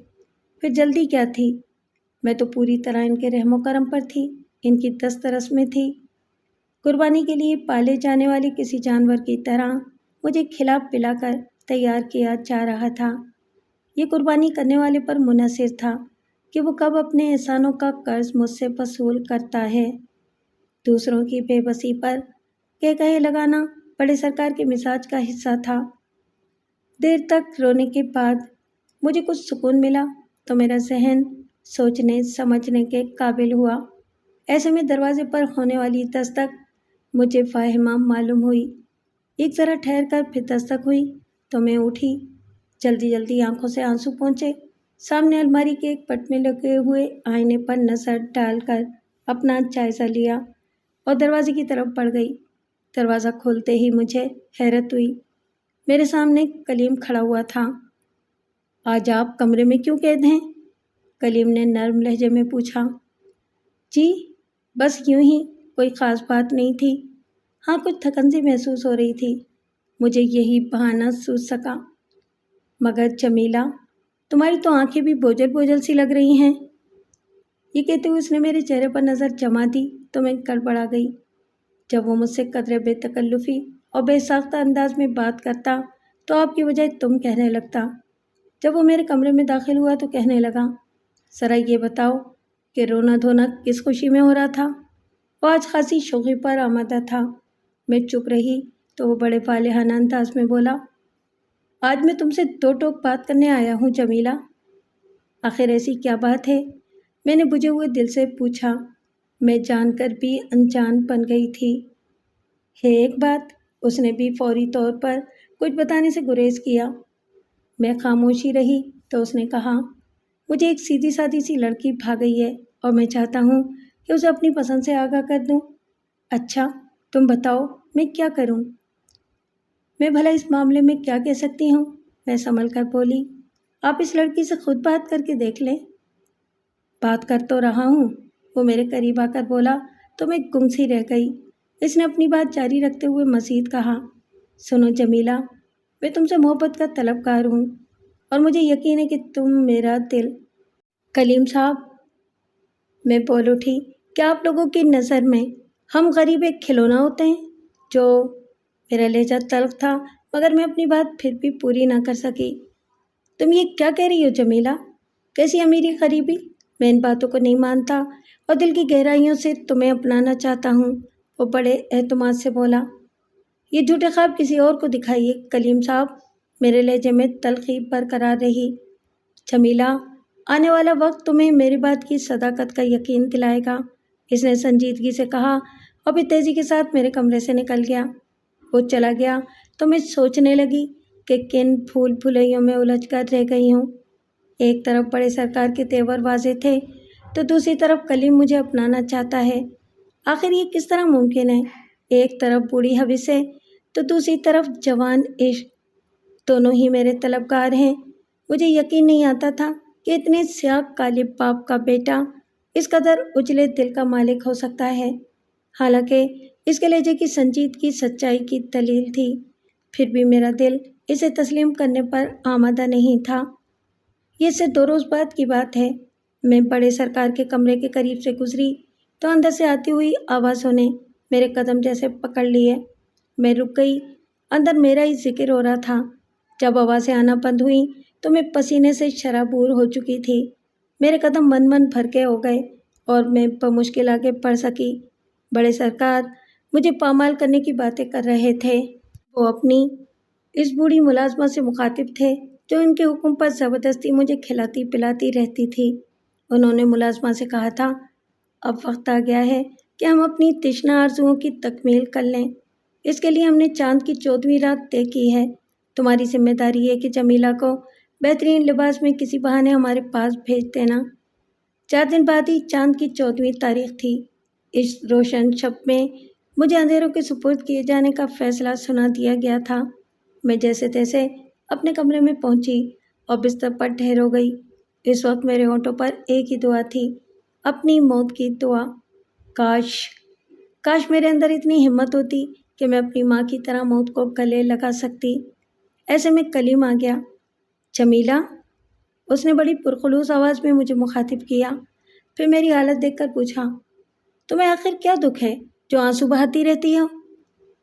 S1: پھر جلدی کیا تھی؟ میں تو پوری طرح ان کے رحم و کرم پر تھی، ان کی دسترس میں تھی۔ قربانی کے لیے پالے جانے والے کسی جانور کی طرح مجھے کھلا پلا کر تیار کیا جا رہا تھا۔ یہ قربانی کرنے والے پر منحصر تھا کہ وہ کب اپنے احسانوں کا قرض مجھ سے وصول کرتا ہے۔ دوسروں کی بے بسی پر کہے لگانا بڑے سرکار کے مزاج کا حصہ تھا۔ دیر تک رونے کے بعد مجھے کچھ سکون ملا تو میرا ذہن سوچنے سمجھنے کے قابل ہوا۔ ایسے میں دروازے پر ہونے والی دستک مجھے واہمہ معلوم ہوئی۔ ایک ذرا ٹھہر کر پھر دستک ہوئی تو میں اٹھی۔ جلدی جلدی آنکھوں سے آنسو پہنچے، سامنے الماری کے ایک پٹ میں لگے ہوئے آئینے پر نظر ڈال کر اپنا جائزہ لیا اور دروازے کی طرف بڑھ گئی۔ دروازہ کھولتے ہی مجھے حیرت ہوئی، میرے سامنے کلیم کھڑا ہوا تھا۔ آج آپ کمرے میں کیوں قید ہیں؟ کلیم نے نرم لہجے میں پوچھا۔ جی بس یوں ہی، کوئی خاص بات نہیں تھی۔ ہاں کچھ تھکن سی محسوس ہو رہی تھی، مجھے یہی بہانہ سوچ سکا۔ مگر جمیلہ تمہاری تو آنکھیں بھی بوجھل بوجھل سی لگ رہی ہیں۔ یہ کہتے ہوئے اس نے میرے چہرے پر نظر جما دی تو میں گڑبڑا گئی۔ جب وہ مجھ سے قدرے بے تکلفی اور بے ساختہ انداز میں بات کرتا تو آپ کی بجائے تم کہنے لگتا۔ جب وہ میرے کمرے میں داخل ہوا تو کہنے لگا، ذرا یہ بتاؤ کہ رونا دھونا کس خوشی میں ہو رہا تھا؟ وہ آج خاصی شوخی پر آمادہ تھا۔ میں چپ رہی تو وہ بڑے والہانہ انداز میں بولا، آج میں تم سے دو ٹوک بات کرنے آیا ہوں جمیلہ۔ آخر ایسی کیا بات ہے؟ میں نے بجھے ہوئے دل سے پوچھا۔ میں جان کر بھی انجان بن گئی تھی۔ ہے ایک بات، اس نے بھی فوری طور پر کچھ بتانے سے گریز کیا۔ میں خاموشی رہی تو اس نے کہا، مجھے ایک سیدھی سادی سی لڑکی بھا گئی ہے اور میں چاہتا ہوں کہ اسے اپنی پسند سے آگاہ کر دوں۔ اچھا تم بتاؤ میں کیا کروں؟ میں بھلا اس معاملے میں کیا کہہ سکتی ہوں؟ میں سنبھل کر بولی، آپ اس لڑکی سے خود بات کر کے دیکھ لیں۔ بات کر تو رہا ہوں، وہ میرے قریب آ کر بولا تو میں گم سی رہ گئی۔ اس نے اپنی بات جاری رکھتے ہوئے مزید کہا، سنو جمیلہ، میں تم سے محبت کا طلبگار ہوں اور مجھے یقین ہے کہ تم میرا دل۔ کلیم صاحب، میں بول اٹھی، کیا آپ لوگوں کی نظر میں ہم غریب ایک کھلونا ہوتے ہیں جو… میرا لہجہ تلخ تھا مگر میں اپنی بات پھر بھی پوری نہ کر سکی۔ تم یہ کیا کہہ رہی ہو جمیلہ؟ کیسی امیری غریبی؟ میں ان باتوں کو نہیں مانتا اور دل کی گہرائیوں سے تمہیں اپنانا چاہتا ہوں، وہ بڑے اعتماد سے بولا۔ یہ جھوٹے خواب کسی اور کو دکھائیے کلیم صاحب، میرے لہجے میں تلخی برقرار رہی۔ جمیلہ، آنے والا وقت تمہیں میری بات کی صداقت کا یقین دلائے گا، اس نے سنجیدگی سے کہا اور پھر تیزی کے ساتھ میرے کمرے سے نکل گیا۔ وہ چلا گیا تو میں سوچنے لگی کہ کن پھول پھلیوں میں الجھ کر رہ گئی ہوں۔ ایک طرف بڑے سرکار کے تیور واضح تھے تو دوسری طرف کلیم مجھے اپنانا چاہتا ہے۔ آخر یہ کس طرح ممکن ہے؟ ایک طرف بوڑھی حوث ہے تو دوسری طرف جوان عشق، دونوں ہی میرے طلبگار ہیں۔ مجھے یقین نہیں آتا تھا کہ اتنے سیاہ کالب باپ کا بیٹا اس قدر اجلے دل کا مالک ہو سکتا ہے۔ حالانکہ اس کے لہجے کی سنجیدگی سچائی کی دلیل تھی، پھر بھی میرا دل اسے تسلیم کرنے پر آمادہ نہیں تھا۔ یہ سے 2 روز بعد کی بات ہے۔ میں بڑے سرکار کے کمرے کے قریب سے گزری تو اندر سے آتی ہوئی آوازوں نے میرے قدم جیسے پکڑ لیے۔ میں رک گئی، اندر میرا ہی ذکر ہو رہا تھا۔ جب آوازیں آنا بند ہوئیں تو میں پسینے سے شرابور ہو چکی تھی۔ میرے قدم من بھر کے ہو گئے اور میں بمشکل آگے بڑھ سکی۔ بڑے سرکار مجھے پامال کرنے کی باتیں کر رہے تھے۔ وہ اپنی اس بوڑھی ملازمہ سے مخاطب تھے جو ان کے حکم پر زبردستی مجھے کھلاتی پلاتی رہتی تھی۔ انہوں نے ملازمہ سے کہا تھا، اب وقت آ گیا ہے کہ ہم اپنی تشنہ آرزوؤں کی تکمیل کر لیں۔ اس کے لیے ہم نے چاند کی 14ویں رات طے کی ہے۔ تمہاری ذمہ داری ہے کہ جمیلہ کو بہترین لباس میں کسی بہانے ہمارے پاس بھیج دینا۔ 4 دن بعد ہی چاند کی 14ویں تاریخ تھی۔ اس روشن شب میں مجھے اندھیروں کے سپرد کیے جانے کا فیصلہ سنا دیا گیا تھا۔ میں جیسے تیسے اپنے کمرے میں پہنچی اور بستر پر ٹھہر ہو گئی۔ اس وقت میرے ہونٹوں پر ایک ہی دعا تھی، اپنی موت کی دعا۔ کاش میرے اندر اتنی ہمت ہوتی کہ میں اپنی ماں کی طرح موت کو گلے لگا سکتی۔ ایسے میں کلیم آ گیا۔ جمیلہ، اس نے بڑی پرخلوص آواز میں مجھے مخاطب کیا، پھر میری حالت دیکھ کر پوچھا، تمہیں آخر کیا دکھ ہے جو آنسو بہاتی رہتی ہو؟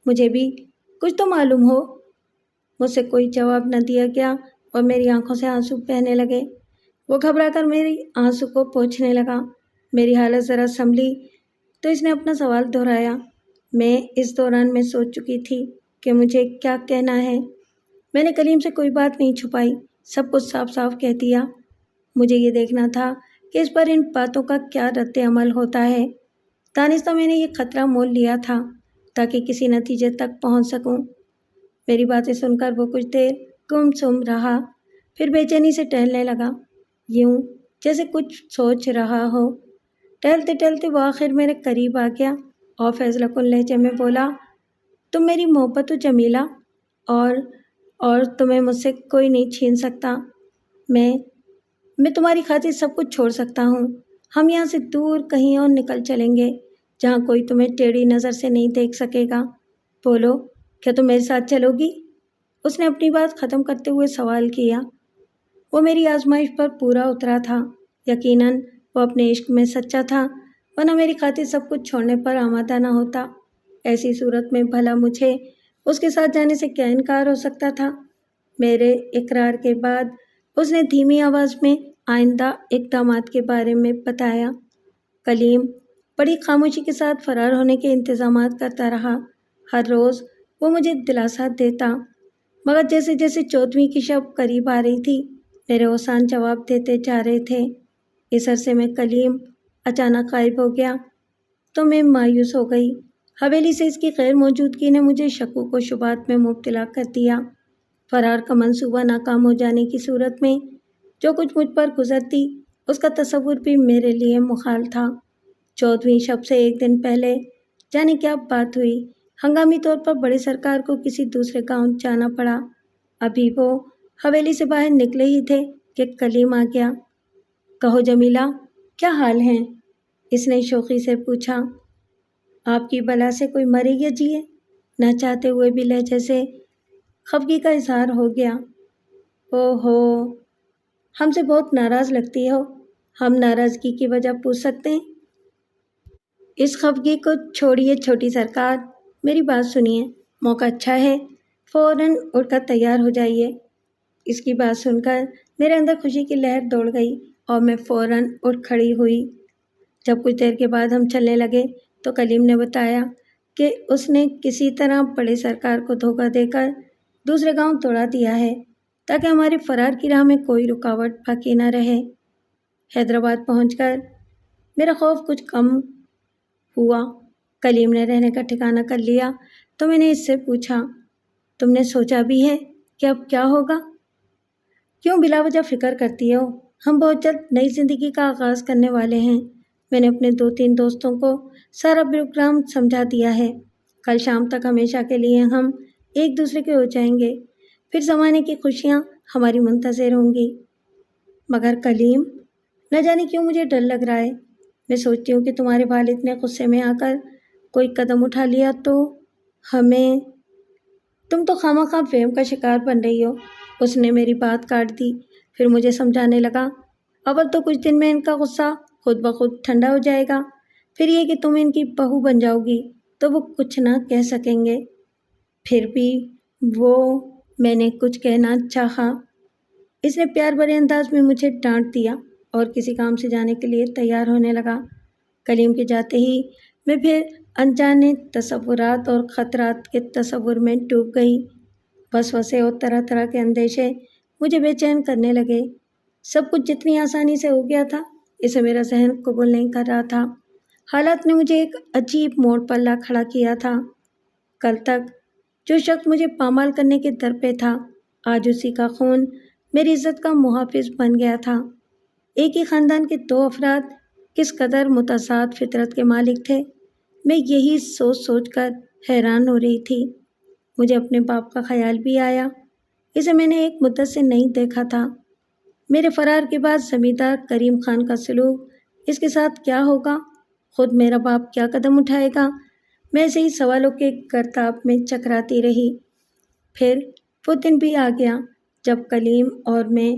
S1: مجھے بھی کچھ تو معلوم ہو۔ مجھ سے کوئی جواب نہ دیا گیا اور میری آنکھوں سے آنسو بہنے لگے۔ وہ گھبرا کر میری آنسو کو پوچھنے لگا۔ میری حالت ذرا سنبھلی تو اس نے اپنا سوال دہرایا۔ میں اس دوران میں سوچ چکی تھی کہ مجھے کیا کہنا ہے۔ میں نے کلیم سے کوئی بات نہیں چھپائی، سب کچھ صاف صاف کہہ دیا۔ مجھے یہ دیکھنا تھا کہ اس پر ان باتوں کا کیا رد عمل ہوتا ہے۔ دانستہ میں نے یہ خطرہ مول لیا تھا تاکہ کسی نتیجے تک پہنچ سکوں۔ میری باتیں سن کر وہ کچھ دیر گم سم رہا، پھر بے چینی سے ٹہلنے لگا، یوں جیسے کچھ سوچ رہا ہو۔ ٹہلتے ٹہلتے وہ آخر میرے قریب آ گیا اور فیصلہ کن لہجے میں بولا، تم میری محبت ہو جمیلہ، اور تمہیں مجھ سے کوئی نہیں چھین سکتا۔ میں تمہاری خاطر سب کچھ چھوڑ سکتا ہوں۔ ہم یہاں سے دور کہیں اور نکل چلیں گے جہاں کوئی تمہیں ٹیڑھی نظر سے نہیں دیکھ سکے گا۔ بولو، کیا تم میرے ساتھ چلو گی؟ اس نے اپنی بات ختم کرتے ہوئے سوال کیا۔ وہ میری آزمائش پر پورا اترا تھا۔ یقیناً وہ اپنے عشق میں سچا تھا، ورنہ میری خاطر سب کچھ چھوڑنے پر آمادہ نہ ہوتا۔ ایسی صورت میں بھلا مجھے اس کے ساتھ جانے سے کیا انکار ہو سکتا تھا؟ میرے اقرار کے بعد اس نے دھیمی آواز میں آئندہ اقدامات کے بارے میں بتایا۔ کلیم بڑی خاموشی کے ساتھ فرار ہونے کے انتظامات کرتا رہا۔ ہر روز وہ مجھے دلاسا دیتا، مگر جیسے جیسے 14ویں کی شب قریب آ رہی تھی میرے اوسان جواب دیتے جا رہے تھے۔ اس عرصے میں کلیم اچانک غائب ہو گیا تو میں مایوس ہو گئی۔ حویلی سے اس کی غیر موجودگی نے مجھے شکوک و شبہات میں مبتلا کر دیا۔ فرار کا منصوبہ ناکام ہو جانے کی صورت میں جو کچھ مجھ پر گزرتی اس کا تصور بھی میرے لیے محال تھا۔ 14ویں شب سے ایک دن پہلے جانے کیا بات ہوئی، ہنگامی طور پر بڑے سرکار کو کسی دوسرے گاؤں جانا پڑا۔ ابھی وہ حویلی سے باہر نکلے ہی تھے کہ کلیم آ گیا۔ کہو جمیلہ، کیا حال ہیں؟ اس نے شوخی سے پوچھا۔ آپ کی بلا سے کوئی مرے یا جیے؟ نہ چاہتے ہوئے بھی لہجے سے خفگی کا اظہار ہو گیا۔ اوہو، ہم سے بہت ناراض لگتی ہو۔ ہم ناراضگی کی وجہ پوچھ سکتے ہیں؟ اس خفگی کو چھوڑیے چھوٹی سرکار، میری بات سنیے، موقع اچھا ہے، فوراً اٹھ کر تیار ہو جائیے۔ اس کی بات سن کر میرے اندر خوشی کی لہر دوڑ گئی اور میں فوراً اٹھ کھڑی ہوئی۔ جب کچھ دیر کے بعد ہم چلنے لگے تو کلیم نے بتایا کہ اس نے کسی طرح بڑے سرکار کو دھوکہ دے کر دوسرے گاؤں دوڑا دیا ہے تاکہ ہمارے فرار کی راہ میں کوئی رکاوٹ باقی نہ رہے۔ حیدرآباد پہنچ کر میرا خوف کچھ کم ہوا۔ کلیم نے رہنے کا ٹھکانہ کر لیا تو میں نے اس سے پوچھا، تم نے سوچا بھی ہے کہ اب کیا ہوگا؟ کیوں بلا وجہ فکر کرتی ہو؟ ہم بہت جلد نئی زندگی کا آغاز کرنے والے ہیں۔ میں نے اپنے 2-3 دوستوں کو سارا پروگرام سمجھا دیا ہے۔ کل شام تک ہمیشہ کے لیے ہم ایک دوسرے کے ہو جائیں گے، پھر زمانے کی خوشیاں ہماری منتظر ہوں گی۔ مگر کلیم، نہ جانے کیوں مجھے ڈر لگ رہا ہے۔ میں سوچتی ہوں کہ تمہارے والد نے غصے میں آ کر کوئی قدم اٹھا لیا تو ہمیں... تم تو خواہ فہم کا شکار بن رہی ہو۔ اس نے میری بات کاٹ دی، پھر مجھے سمجھانے لگا، اول تو کچھ دن میں ان کا غصہ خود بخود ٹھنڈا ہو جائے گا، پھر یہ کہ تم ان کی بہو بن جاؤ گی تو وہ کچھ نہ کہہ سکیں گے۔ پھر بھی وہ... میں نے کچھ کہنا چاہا۔ اس نے پیار بھرے انداز میں مجھے ڈانٹ دیا اور کسی کام سے جانے کے لیے تیار ہونے لگا۔ کلیم کے جاتے ہی میں پھر انجانے تصورات اور خطرات کے تصور میں ڈوب گئی۔ وسوسے اور طرح طرح کے اندیشے مجھے بے چین کرنے لگے۔ سب کچھ جتنی آسانی سے ہو گیا تھا، اسے میرا ذہن قبول نہیں کر رہا تھا۔ حالات نے مجھے ایک عجیب موڑ پر لا کھڑا کیا تھا۔ کل تک جو شخص مجھے پامال کرنے کے در پہ تھا، آج اسی کا خون میری عزت کا محافظ بن گیا تھا۔ ایک ہی خاندان کے دو افراد کس قدر متضاد فطرت کے مالک تھے، میں یہی سوچ سوچ کر حیران ہو رہی تھی۔ مجھے اپنے باپ کا خیال بھی آیا۔ اسے میں نے ایک مدت سے نہیں دیکھا تھا۔ میرے فرار کے بعد زمیندار کریم خان کا سلوک، اس کے ساتھ کیا ہوگا؟ خود میرا باپ کیا قدم اٹھائے گا؟ میں ایسے ہی سوالوں کے گرداب میں چکراتی رہی۔ پھر وہ دن بھی آ گیا جب کلیم اور میں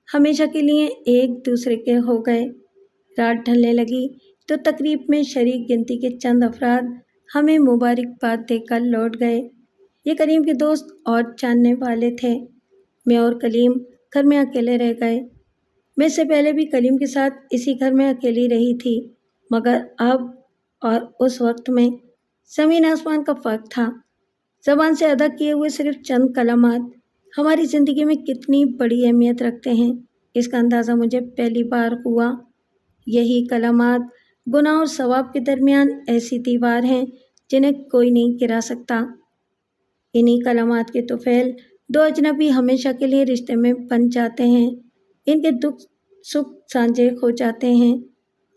S1: ہمیشہ کے لیے ایک دوسرے کے ہو گئے۔ رات ڈھلنے لگی تو تقریب میں شریک گنتی کے چند افراد ہمیں مبارکباد دے کر لوٹ گئے۔ یہ کریم کے دوست اور جاننے والے تھے۔ میں اور کلیم گھر میں اکیلے رہ گئے۔ میں اس سے پہلے بھی کلیم کے ساتھ اسی گھر میں اکیلی رہی تھی، مگر اب اور اس وقت میں زمین آسمان کا فرق تھا۔ زبان سے ادا کیے ہوئے صرف چند کلمات ہماری زندگی میں کتنی بڑی اہمیت رکھتے ہیں، اس کا اندازہ مجھے پہلی بار ہوا۔ یہی کلمات گناہ اور ثواب کے درمیان ایسی دیوار ہیں جنہیں کوئی نہیں گرا سکتا۔ انہی کلمات کے طفیل دو اجنبی ہمیشہ کے لیے رشتے میں بن جاتے ہیں، ان کے دکھ سکھ سانجھے ہو جاتے ہیں،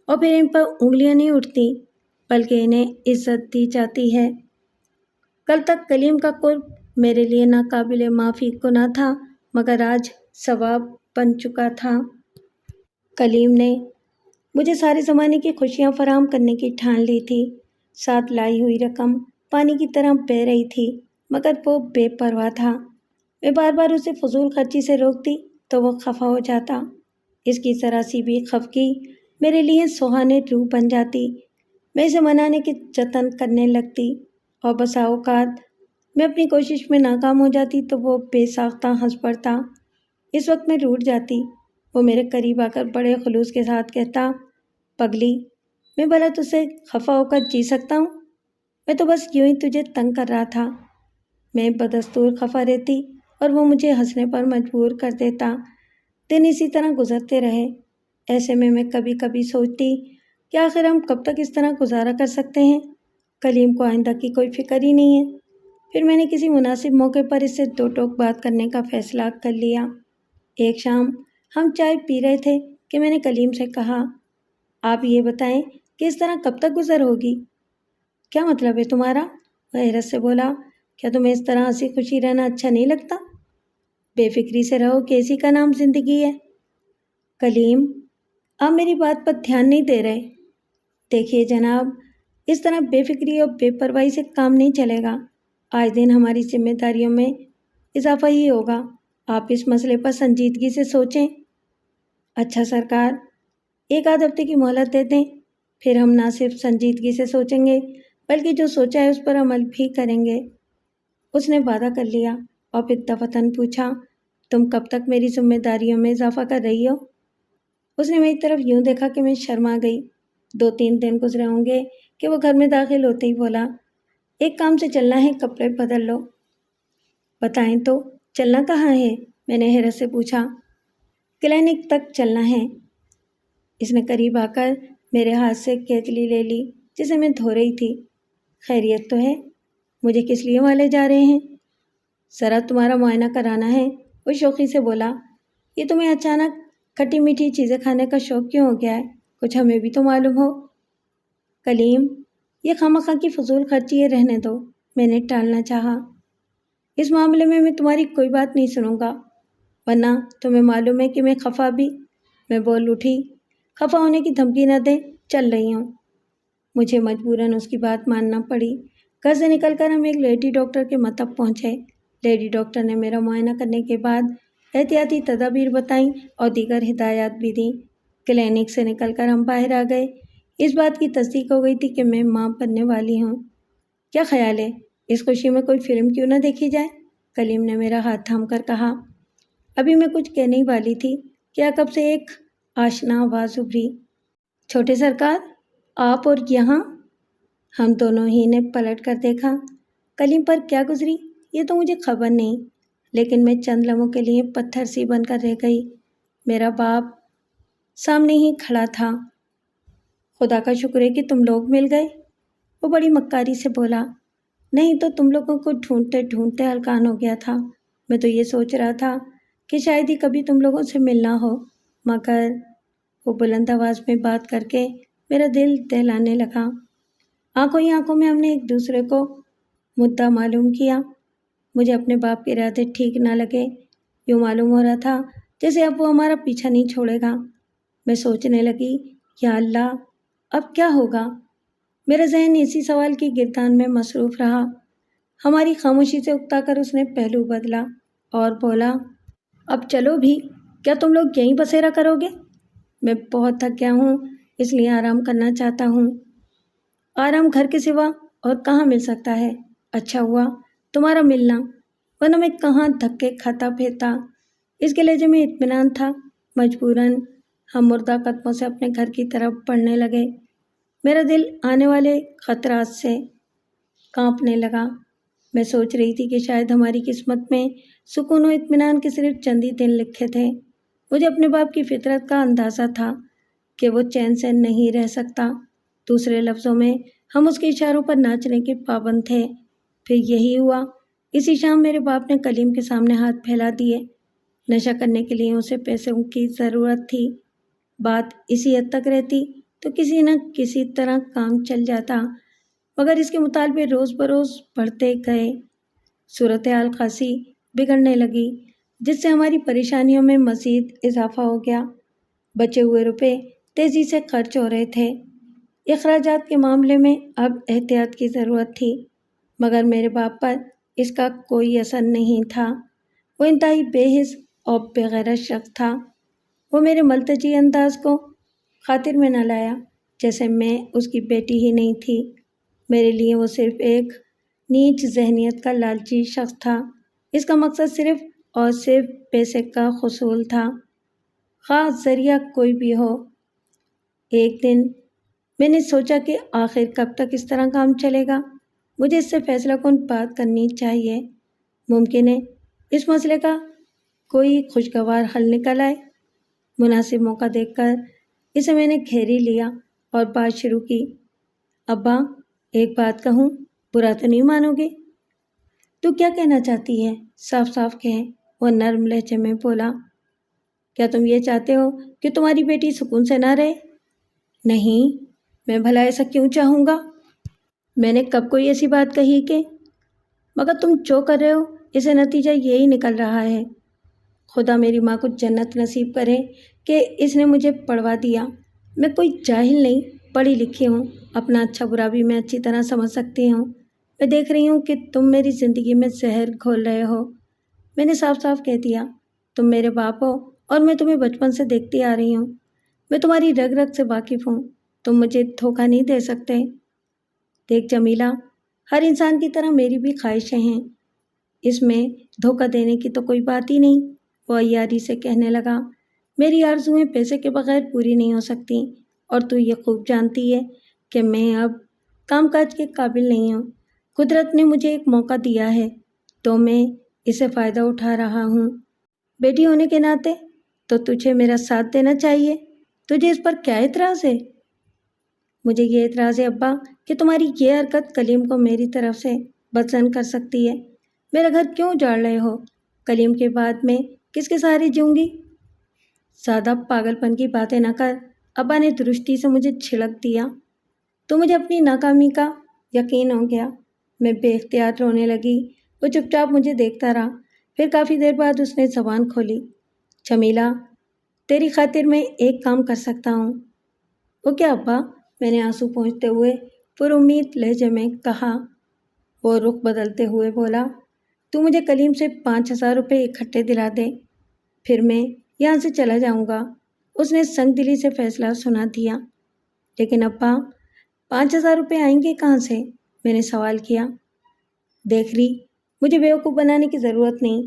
S1: اور پھر ان پر انگلیاں نہیں اٹھتی بلکہ انہیں عزت دی جاتی ہے۔ کل تک کلیم کا قرب میرے لیے ناقابل معافی گناہ تھا، مگر آج ثواب بن چکا تھا۔ کلیم نے مجھے سارے زمانے کی خوشیاں فراہم کرنے کی ٹھان لی تھی۔ ساتھ لائی ہوئی رقم پانی کی طرح بہہ رہی تھی، مگر وہ بے پرواہ تھا۔ میں بار بار اسے فضول خرچی سے روکتی تو وہ خفا ہو جاتا۔ اس کی ذرا سی بھی خفگی میرے لیے سہانے روح بن جاتی۔ میں اسے منانے کے جتن کرنے لگتی اور بسا اوقات میں اپنی کوشش میں ناکام ہو جاتی تو وہ بے ساختہ ہنس پڑتا۔ اس وقت میں روٹھ جاتی۔ وہ میرے قریب آ کر بڑے خلوص کے ساتھ کہتا، پگلی، میں بھلا تجھ سے خفا ہو کر جی سکتا ہوں؟ میں تو بس یوں ہی تجھے تنگ کر رہا تھا۔ میں بدستور خفا رہتی اور وہ مجھے ہنسنے پر مجبور کر دیتا۔ دن اسی طرح گزرتے رہے۔ ایسے میں کبھی کبھی سوچتی کہ آخر ہم کب تک اس طرح گزارا کر سکتے ہیں؟ کلیم کو آئندہ کی کوئی فکر ہی نہیں ہے۔ پھر میں نے کسی مناسب موقع پر اس سے دو ٹوک بات کرنے کا فیصلہ کر لیا۔ ایک شام ہم چائے پی رہے تھے کہ میں نے کلیم سے کہا، آپ یہ بتائیں کہ اس طرح کب تک گزر ہوگی؟ کیا مطلب ہے تمہارا؟ وہ حیرت سے بولا، کیا تمہیں اس طرح ہنسی خوشی رہنا اچھا نہیں لگتا؟ بے فکری سے رہو کہ اسی کا نام زندگی ہے۔ کلیم، آپ میری بات پر دھیان نہیں دے رہے۔ دیکھیے جناب، اس طرح بے فکری اور بے پرواہی سے کام نہیں چلے گا۔ آج دن ہماری ذمہ داریوں میں اضافہ ہی ہوگا۔ آپ اس مسئلے پر سنجیدگی سے سوچیں۔ اچھا سرکار، ایک آدھ ہفتے کی مہلت دے دیں، پھر ہم نہ صرف سنجیدگی سے سوچیں گے بلکہ جو سوچا ہے اس پر عمل بھی کریں گے۔ اس نے وعدہ کر لیا اور پھر دفتن پوچھا، تم کب تک میری ذمہ داریوں میں اضافہ کر رہی ہو؟ اس نے میری طرف یوں دیکھا کہ میں شرما گئی۔ 2-3 دن گزرے ہوں گے کہ وہ گھر میں داخل ہوتے ہی بولا، ایک کام سے چلنا ہے، کپڑے بدل لو۔ بتائیں تو چلنا کہاں ہے؟ میں نے حیرت سے پوچھا۔ کلینک تک چلنا ہے۔ اس نے قریب آ کر میرے ہاتھ سے کیتلی لے لی جسے میں دھو رہی تھی۔ خیریت تو ہے؟ مجھے کس لیے والے جا رہے ہیں؟ ذرا تمہارا معائنہ کرانا ہے، وہ شوخی سے بولا۔ یہ تمہیں اچانک کھٹی میٹھی چیزیں کھانے کا شوق کیوں ہو گیا ہے؟ کچھ ہمیں بھی تو معلوم ہو۔ کلیم، یہ خواہ کی فضول خرچی ہے، رہنے دو۔ میں نے ٹالنا چاہا۔ اس معاملے میں تمہاری کوئی بات نہیں سنوں گا، ورنہ تمہیں معلوم ہے کہ میں خفا بھی۔ میں بول اٹھی، خفا ہونے کی دھمکی نہ دیں، چل رہی ہوں۔ مجھے مجبوراً اس کی بات ماننا پڑی۔ گھر سے نکل کر ہم ایک لیڈی ڈاکٹر کے مطب پہنچے۔ لیڈی ڈاکٹر نے میرا معائنہ کرنے کے بعد احتیاطی تدابیر بتائیں اور دیگر ہدایات بھی دیں۔ کلینک سے نکل کر ہم باہر آ گئے۔ اس بات کی تصدیق ہو گئی تھی کہ میں ماں بننے والی ہوں۔ کیا خیال ہے اس خوشی میں کوئی فلم کیوں نہ دیکھی جائے؟ کلیم نے میرا ہاتھ تھام کر کہا۔ ابھی میں کچھ کہنے ہی والی تھی کہ عقب سے ایک آشنا آواز ابھری۔ چھوٹے سرکار، آپ اور یہاں؟ ہم دونوں ہی نے پلٹ کر دیکھا۔ کلیم پر کیا گزری یہ تو مجھے خبر نہیں، لیکن میں چند لمحوں کے لیے پتھر سی بن کر رہ گئی۔ میرا باپ سامنے ہی کھڑا تھا۔ خدا کا شکر ہے کہ تم لوگ مل گئے، وہ بڑی مکاری سے بولا۔ نہیں تو تم لوگوں کو ڈھونڈتے ڈھونڈتے ہلکان ہو گیا تھا۔ میں تو یہ سوچ رہا تھا کہ شاید ہی کبھی تم لوگوں سے ملنا ہو، مگر وہ بلند آواز میں بات کر کے میرا دل دہلانے لگا۔ آنکھوں ہی آنکھوں میں ہم نے ایک دوسرے کو مدعا معلوم کیا۔ مجھے اپنے باپ کے ارادے ٹھیک نہ لگے۔ یوں معلوم ہو رہا تھا جیسے اب وہ ہمارا پیچھا نہیں چھوڑے گا۔ میں سوچنے لگی، یا اللہ اب کیا ہوگا؟ میرا ذہن اسی سوال کی گردان میں مصروف رہا۔ ہماری خاموشی سے اکتا کر اس نے پہلو بدلا اور بولا، اب چلو بھی، کیا تم لوگ یہیں بسیرا کرو گے؟ میں بہت تھک گیا ہوں، اس لیے آرام کرنا چاہتا ہوں۔ آرام گھر کے سوا اور کہاں مل سکتا ہے؟ اچھا ہوا تمہارا ملنا، ورنہ میں کہاں دھکے کھاتا پھرتا۔ اس کے لہجے میں اطمینان تھا۔ مجبوراً ہم مردہ قدموں سے اپنے گھر کی طرف بڑھنے لگے۔ میرا دل آنے والے خطرات سے کانپنے لگا۔ میں سوچ رہی تھی کہ شاید ہماری قسمت میں سکون و اطمینان کے صرف چند ہی دن لکھے تھے۔ مجھے اپنے باپ کی فطرت کا اندازہ تھا کہ وہ چین سے نہیں رہ سکتا۔ دوسرے لفظوں میں ہم اس کے اشاروں پر ناچنے کے پابند تھے۔ پھر یہی ہوا۔ اسی شام میرے باپ نے کلیم کے سامنے ہاتھ پھیلا دیے۔ نشہ کرنے کے لیے اسے پیسوں کی ضرورت تھی۔ بات اسی حد تک رہتی تو کسی نہ کسی طرح کام چل جاتا، مگر اس کے مطالبے روز بروز بڑھتے گئے۔ صورتحال خاصی بگڑنے لگی، جس سے ہماری پریشانیوں میں مزید اضافہ ہو گیا۔ بچے ہوئے روپے تیزی سے خرچ ہو رہے تھے۔ اخراجات کے معاملے میں اب احتیاط کی ضرورت تھی، مگر میرے باپ پر اس کا کوئی اثر نہیں تھا۔ وہ انتہائی بے حس اور بے غیرت شخص تھا۔ وہ میرے ملتجی انداز کو خاطر میں نہ لایا، جیسے میں اس کی بیٹی ہی نہیں تھی۔ میرے لیے وہ صرف ایک نیچ ذہنیت کا لالچی شخص تھا۔ اس کا مقصد صرف اور صرف پیسے کا حصول تھا، خواہ ذریعہ کوئی بھی ہو۔ ایک دن میں نے سوچا کہ آخر کب تک اس طرح کام چلے گا؟ مجھے اس سے فیصلہ کن بات کرنی چاہیے۔ ممکن ہے اس مسئلے کا کوئی خوشگوار حل نکل آئے۔ مناسب موقع دیکھ کر اسے میں نے گھیری لیا اور بات شروع کی۔ ابا، ایک بات کہوں، برا تو نہیں مانو گے؟ تو کیا کہنا چاہتی ہے؟ صاف صاف کہہ، وہ نرم لہجے میں بولا۔ کیا تم یہ چاہتے ہو کہ تمہاری بیٹی سکون سے نہ رہے؟ نہیں، میں بھلا ایسا کیوں چاہوں گا؟ میں نے کب کوئی ایسی بات کہی کہ؟ مگر تم جو کر رہے ہو اس سے نتیجہ یہی نکل رہا ہے۔ خدا میری ماں کو جنت نصیب کرے کہ اس نے مجھے پڑھوا دیا۔ میں کوئی جاہل نہیں، پڑھی لکھی ہوں، اپنا اچھا برا بھی میں اچھی طرح سمجھ سکتی ہوں۔ میں دیکھ رہی ہوں کہ تم میری زندگی میں زہر گھول رہے ہو۔ میں نے صاف صاف کہہ دیا، تم میرے باپ ہو اور میں تمہیں بچپن سے دیکھتی آ رہی ہوں۔ میں تمہاری رگ رگ سے واقف ہوں، تم مجھے دھوکہ نہیں دے سکتے۔ دیکھ جمیلہ، ہر انسان کی طرح میری بھی خواہشیں ہیں، اس میں دھوکہ دینے کی تو کوئی بات ہی نہیں۔ وہ عیاری سے کہنے لگا، میری آرزوئیں پیسے کے بغیر پوری نہیں ہو سکتی، اور تو یہ خوب جانتی ہے کہ میں اب کام کاج کے قابل نہیں ہوں۔ قدرت نے مجھے ایک موقع دیا ہے تو میں اسے فائدہ اٹھا رہا ہوں۔ بیٹی ہونے کے ناطے تو تجھے میرا ساتھ دینا چاہیے۔ تجھے اس پر کیا اعتراض ہے؟ مجھے یہ اعتراض ہے ابا کہ تمہاری یہ حرکت کلیم کو میری طرف سے بدظن کر سکتی ہے۔ میرا گھر کیوں اجاڑ رہے ہو؟ کلیم کے بعد میں کس کے سہارے جیوں گی؟ زیادہ پاگل پن کی باتیں نہ کر، ابا نے درستی سے مجھے چھڑک دیا۔ تو مجھے اپنی ناکامی کا یقین ہو گیا۔ میں بے اختیار رونے لگی۔ وہ چپ چاپ مجھے دیکھتا رہا۔ پھر کافی دیر بعد اس نے زبان کھولی، جمیلہ، تیری خاطر میں ایک کام کر سکتا ہوں۔ وہ کیا ابا؟ میں نے آنسو پہنچتے ہوئے پر امید لہجے میں کہا۔ وہ رخ بدلتے ہوئے بولا، تو مجھے کلیم سے 5,000 روپے اکٹھے دلا دے، پھر میں یہاں سے چلا جاؤں گا۔ اس نے سنگ دلی سے فیصلہ سنا دیا۔ لیکن ابا، 5,000 روپے آئیں گے کہاں سے؟ میں نے سوال کیا۔ دیکھ ری، مجھے بیوقوف بنانے کی ضرورت نہیں۔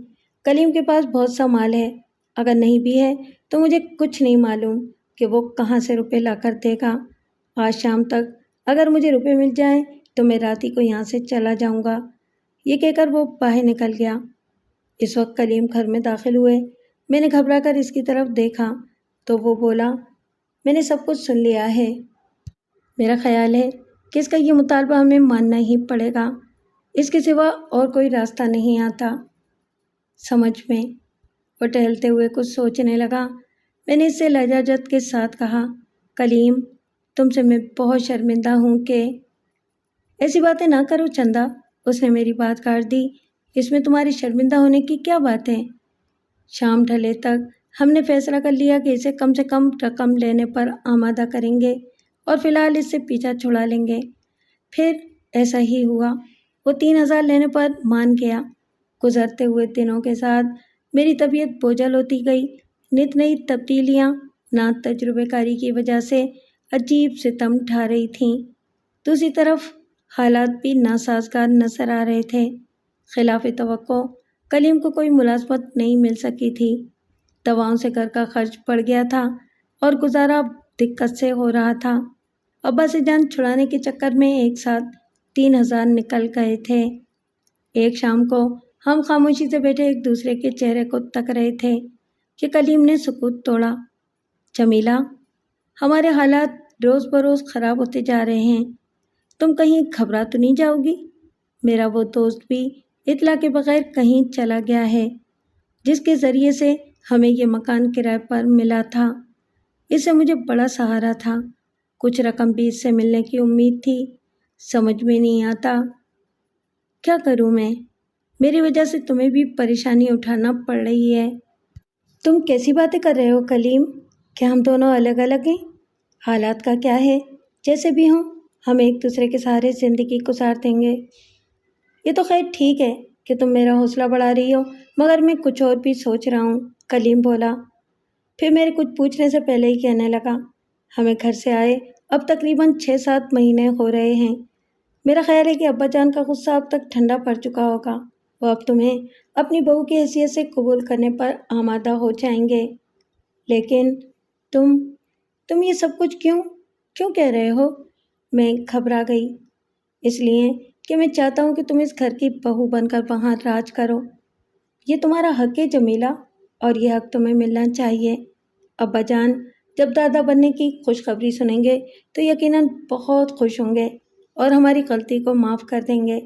S1: کلیم کے پاس بہت سا مال ہے، اگر نہیں بھی ہے تو مجھے کچھ نہیں معلوم کہ وہ کہاں سے روپے لا کر دے گا۔ آج شام تک اگر مجھے روپے مل جائیں تو میں رات ہی کو یہاں سے چلا جاؤں گا۔ یہ کہہ کر وہ باہر نکل گیا۔ اس وقت کلیم گھر میں داخل ہوئے۔ میں نے گھبرا کر اس کی طرف دیکھا تو وہ بولا، میں نے سب کچھ سن لیا ہے۔ میرا خیال ہے کہ اس کا یہ مطالبہ ہمیں ماننا ہی پڑے گا۔ اس کے سوا اور کوئی راستہ نہیں آتا سمجھ میں۔ وہ ٹہلتے ہوئے کچھ سوچنے لگا۔ میں نے اس سے لجاجت کے ساتھ کہا، کلیم، تم سے میں بہت شرمندہ ہوں کہ… ایسی باتیں نہ کرو چندا، اس نے میری بات کاٹ دی۔ اس میں تمہاری شرمندہ ہونے کی کیا بات ہے؟ شام ڈھلے تک ہم نے فیصلہ کر لیا کہ اسے کم سے کم رقم لینے پر آمادہ کریں گے اور فی الحال اس سے پیچھا چھڑا لیں گے۔ پھر ایسا ہی ہوا۔ وہ 3,000 لینے پر مان گیا۔ گزرتے ہوئے دنوں کے ساتھ میری طبیعت بوجھل ہوتی گئی۔ نت نئی تبدیلیاں نا تجربے کاری کی وجہ سے عجیب ستم ڈھا رہی تھیں۔ دوسری طرف حالات بھی ناسازگار نظر آ رہے تھے۔ خلاف توقع کلیم کو کوئی ملازمت نہیں مل سکی تھی۔ دواؤں سے گھر کا خرچ بڑھ گیا تھا اور گزارا دقت سے ہو رہا تھا۔ ابا سے جان چھڑانے کے چکر میں ایک ساتھ 3,000 نکل گئے تھے۔ ایک شام کو ہم خاموشی سے بیٹھے ایک دوسرے کے چہرے کو تک رہے تھے کہ کلیم نے سکوت توڑا۔ جمیلہ، ہمارے حالات روز بروز خراب ہوتے جا رہے ہیں۔ تم کہیں گھبرا تو نہیں جاؤ گی؟ میرا وہ دوست بھی اطلاع کے بغیر کہیں چلا گیا ہے، جس کے ذریعے سے ہمیں یہ مکان کرائے پر ملا تھا۔ اس سے مجھے بڑا سہارا تھا۔ کچھ رقم بھی اس سے ملنے کی امید تھی۔ سمجھ میں نہیں آتا کیا کروں میں؟ میری وجہ سے تمہیں بھی پریشانی اٹھانا پڑ رہی ہے۔ تم کیسی باتیں کر رہے ہو کلیم؟ کیا ہم دونوں الگ الگ ہیں؟ حالات کا کیا ہے؟ جیسے بھی ہوں ہم ایک دوسرے کے سہارے زندگی گزار دیں گے۔ یہ تو خیر ٹھیک ہے کہ تم میرا حوصلہ بڑھا رہی ہو، مگر میں کچھ اور بھی سوچ رہا ہوں، کلیم بولا۔ پھر میرے کچھ پوچھنے سے پہلے ہی کہنے لگا، ہمیں گھر سے آئے اب تقریباً 6-7 مہینے ہو رہے ہیں۔ میرا خیال ہے کہ ابا جان کا غصہ اب تک ٹھنڈا پڑ چکا ہوگا۔ وہ اب تمہیں اپنی بہو کی حیثیت سے قبول کرنے پر آمادہ ہو جائیں گے۔ لیکن تم یہ سب کچھ کیوں کہہ رہے ہو؟ میں گھبرا گئی۔ اس لیے کہ میں چاہتا ہوں کہ تم اس گھر کی بہو بن کر وہاں راج کرو۔ یہ تمہارا حق ہے جمیلہ، اور یہ حق تمہیں ملنا چاہیے۔ ابا جان جب دادا بننے کی خوشخبری سنیں گے تو یقیناً بہت خوش ہوں گے اور ہماری غلطی کو معاف کر دیں گے۔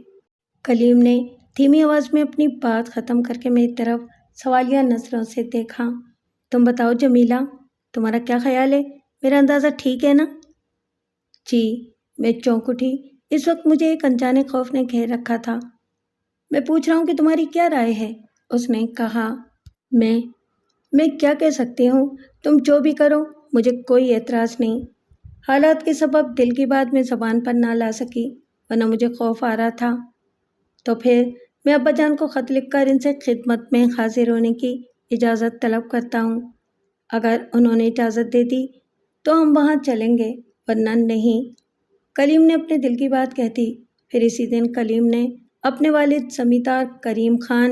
S1: کلیم نے دھیمی آواز میں اپنی بات ختم کر کے میری طرف سوالیہ نظروں سے دیکھا۔ تم بتاؤ جمیلہ، تمہارا کیا خیال ہے؟ میرا اندازہ ٹھیک ہے نا؟ جی، میں چونک اٹھی۔ اس وقت مجھے ایک انجانے خوف نے گھیر رکھا تھا۔ میں پوچھ رہا ہوں کہ تمہاری کیا رائے ہے؟ اس نے کہا۔ میں کیا کہہ سکتی ہوں؟ تم جو بھی کرو مجھے کوئی اعتراض نہیں۔ حالات کے سبب دل کی بات میں زبان پر نہ لا سکی، ورنہ مجھے خوف آ رہا تھا۔ تو پھر میں ابا جان کو خط لکھ کر ان سے خدمت میں حاضر ہونے کی اجازت طلب کرتا ہوں۔ اگر انہوں نے اجازت دے دی تو ہم وہاں چلیں گے، ورنہ نہیں۔ کلیم نے اپنے دل کی بات کہہ دی۔ پھر اسی دن کلیم نے اپنے والد زمیندار کریم خان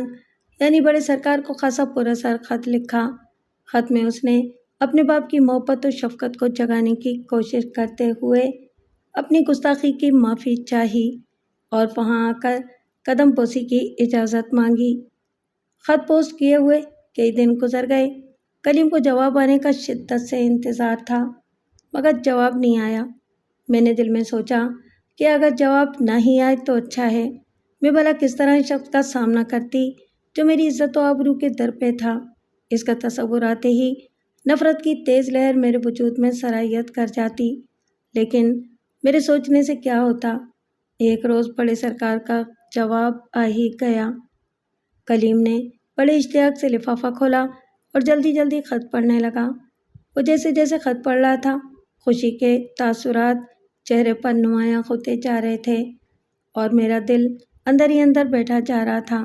S1: یعنی بڑے سرکار کو خاصا پراثر خط لکھا۔ خط میں اس نے اپنے باپ کی محبت و شفقت کو جگانے کی کوشش کرتے ہوئے اپنی گستاخی کی معافی چاہی اور وہاں آ کر قدم بوسی کی اجازت مانگی۔ خط پوسٹ کیے ہوئے کئی دن گزر گئے۔ کلیم کو جواب آنے کا شدت سے انتظار تھا، مگر جواب نہیں آیا۔ میں نے دل میں سوچا کہ اگر جواب نہ ہی آئے تو اچھا ہے۔ میں بھلا کس طرح اس شخص کا سامنا کرتی جو میری عزت و آبرو کے در پہ تھا۔ اس کا تصور آتے ہی نفرت کی تیز لہر میرے وجود میں سرایت کر جاتی۔ لیکن میرے سوچنے سے کیا ہوتا؟ ایک روز بڑے سرکار کا جواب آ ہی گیا۔ کلیم نے بڑے اشتیاق سے لفافہ کھولا اور جلدی جلدی خط پڑھنے لگا۔ وہ جیسے جیسے خط پڑھ رہا تھا، خوشی کے تاثرات چہرے پر نمایاں ہوتے جا رہے تھے اور میرا دل اندر ہی اندر بیٹھا جا رہا تھا۔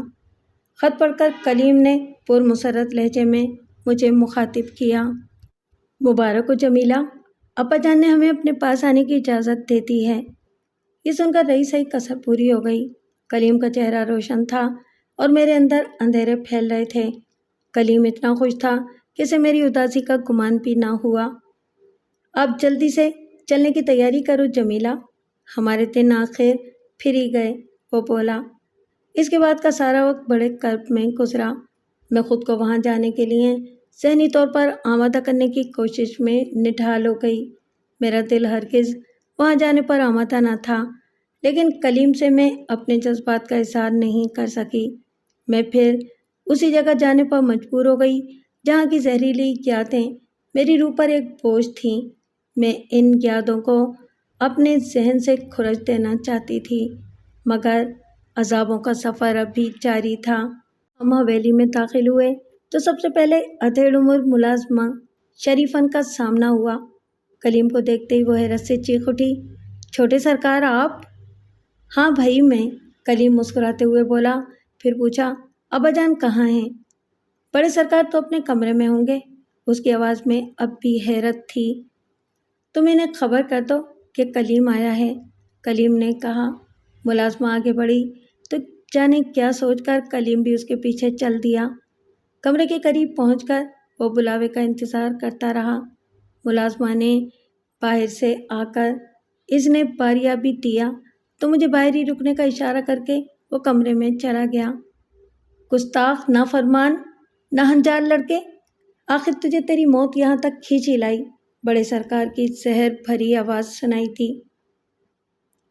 S1: خط پڑھ کر کلیم نے پرمسرت لہجے میں مجھے مخاطب کیا۔ مبارک ہو جمیلہ، ابا جان نے ہمیں اپنے پاس آنے کی اجازت دے دی ہے۔ یہ سن کر رہی سہی کسر پوری ہو گئی۔ کلیم کا چہرہ روشن تھا اور میرے اندر اندھیرے پھیل رہے تھے۔ کلیم اتنا خوش تھا کہ اسے میری اداسی کا گمان بھی نہ ہوا۔ اب جلدی سے چلنے کی تیاری کرو جمیلہ، ہمارے دن آخر پھر ہی گئے، وہ بولا۔ اس کے بعد کا سارا وقت بڑے کرب میں گزرا۔ میں خود کو وہاں جانے کے لیے ذہنی طور پر آمادہ کرنے کی کوشش میں نڈھال ہو گئی۔ میرا دل ہرگز وہاں جانے پر آمادہ نہ تھا، لیکن کلیم سے میں اپنے جذبات کا اظہار نہیں کر سکی۔ میں پھر اسی جگہ جانے پر مجبور ہو گئی جہاں کی زہریلی یادیں میری روح پر ایک بوجھ تھیں۔ میں ان یادوں کو اپنے ذہن سے کھرچ دینا چاہتی تھی، مگر عذابوں کا سفر اب بھی جاری تھا۔ ہم حویلی میں داخل ہوئے تو سب سے پہلے ادھیڑ عمر ملازمہ شریفن کا سامنا ہوا۔ کلیم کو دیکھتے ہی وہ حیرت سے چیخ اٹھی، چھوٹے سرکار آپ؟ ہاں بھائی میں، کلیم مسکراتے ہوئے بولا، پھر پوچھا، ابا جان کہاں ہیں؟ بڑے سرکار تو اپنے کمرے میں ہوں گے، اس کی آواز میں اب بھی حیرت تھی۔ تم انہیں خبر کر دو کہ کلیم آیا ہے، کلیم نے کہا۔ ملازمہ آگے بڑھی تو جانے کیا سوچ کر کلیم بھی اس کے پیچھے چل دیا۔ کمرے کے قریب پہنچ کر وہ بلاوے کا انتظار کرتا رہا۔ ملازمہ نے باہر سے آ کر اس نے باریابی دیا تو مجھے باہر ہی رکنے کا اشارہ کر کے وہ کمرے میں چلا گیا۔ گستاخ، نافرمان، ناہنجار لڑکے، آخر تجھے تیری موت یہاں تک کھینچ ہی لائی، بڑے سرکار کی زہر بھری آواز سنائی تھی۔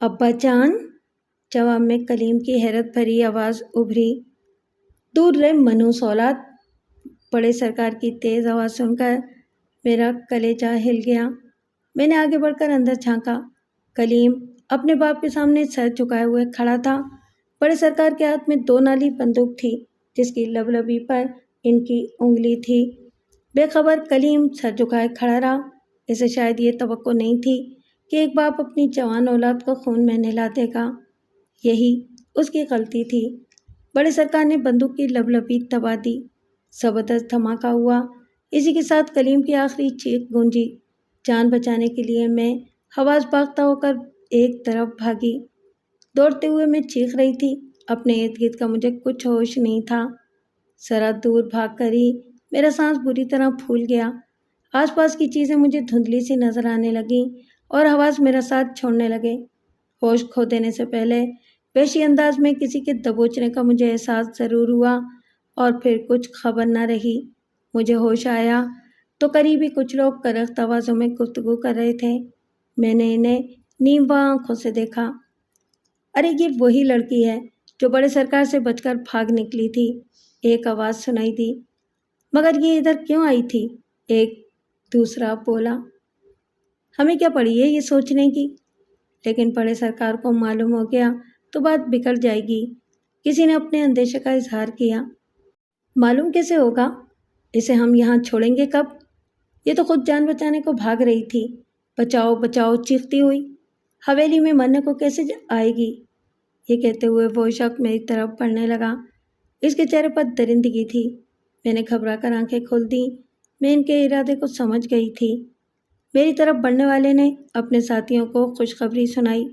S1: ابا جان، جواب میں کلیم کی حیرت بھری آواز ابھری۔ دور رہ منحوس اولاد، بڑے سرکار کی تیز آواز سن کر میرا کلیجہ ہل گیا۔ میں نے آگے بڑھ کر اندر جھانکا۔ کلیم اپنے باپ کے سامنے سر جھکائے ہوئے کھڑا تھا۔ بڑے سرکار کے ہاتھ میں 2 نالی بندوق تھی جس کی لبلبی پر ان کی انگلی تھی۔ بے خبر کلیم سر جھکائے کھڑا رہا۔ اسے شاید یہ توقع نہیں تھی کہ ایک باپ اپنی جوان اولاد کو خون میں نہلا دے گا۔ یہی اس کی غلطی تھی۔ بڑے سرکار نے بندوق کی لبلبی دبا دی۔ زبردست دھماکہ ہوا۔ اسی کے ساتھ کلیم کی آخری چیخ گونجی۔ جان بچانے کے لیے میں حواس باختہ ہو کر ایک طرف بھاگی۔ دوڑتے ہوئے میں چیخ رہی تھی، اپنے ارد گرد کا مجھے کچھ ہوش نہیں تھا۔ ذرا دور بھاگ کر ہی میرا سانس بری طرح پھول گیا۔ آس پاس کی چیزیں مجھے دھندلی سی نظر آنے لگیں اور حواس میرا ساتھ چھوڑنے لگے۔ ہوش کھو دینے سے پہلے وحشی انداز میں کسی کے دبوچنے کا مجھے احساس ضرور ہوا اور پھر کچھ خبر نہ رہی۔ مجھے ہوش آیا تو قریب ہی کچھ لوگ کرخت آوازوں میں گفتگو کر رہے تھے۔ میں نے انہیں نیم باں آنکھوں سے دیکھا۔ ارے یہ وہی لڑکی ہے جو بڑے سرکار سے بچ کر بھاگ نکلی تھی، ایک آواز سنائی دی۔ مگر یہ ادھر کیوں آئی تھی؟ ایک دوسرا بولا۔ ہمیں کیا پڑی ہے یہ سوچنے کی؟ لیکن بڑے سرکار کو معلوم ہو گیا تو بات بگڑ جائے گی۔ کسی نے اپنے اندیشے کا اظہار کیا۔ معلوم کیسے ہوگا؟ اسے ہم یہاں چھوڑیں گے کب؟ یہ تو خود جان بچانے کو بھاگ رہی تھی، بچاؤ بچاؤ چیختی ہوئی۔ حویلی میں مرنے کو کیسے آئے گی؟ یہ کہتے ہوئے وہ شخص میری طرف بڑھنے لگا۔ اس کے چہرے پر درندگی تھی۔ میں نے گھبرا کر آنکھیں کھول دیں۔ میں ان کے ارادے کو سمجھ گئی تھی۔ میری طرف بڑھنے والے نے اپنے ساتھیوں کو خوشخبری سنائی۔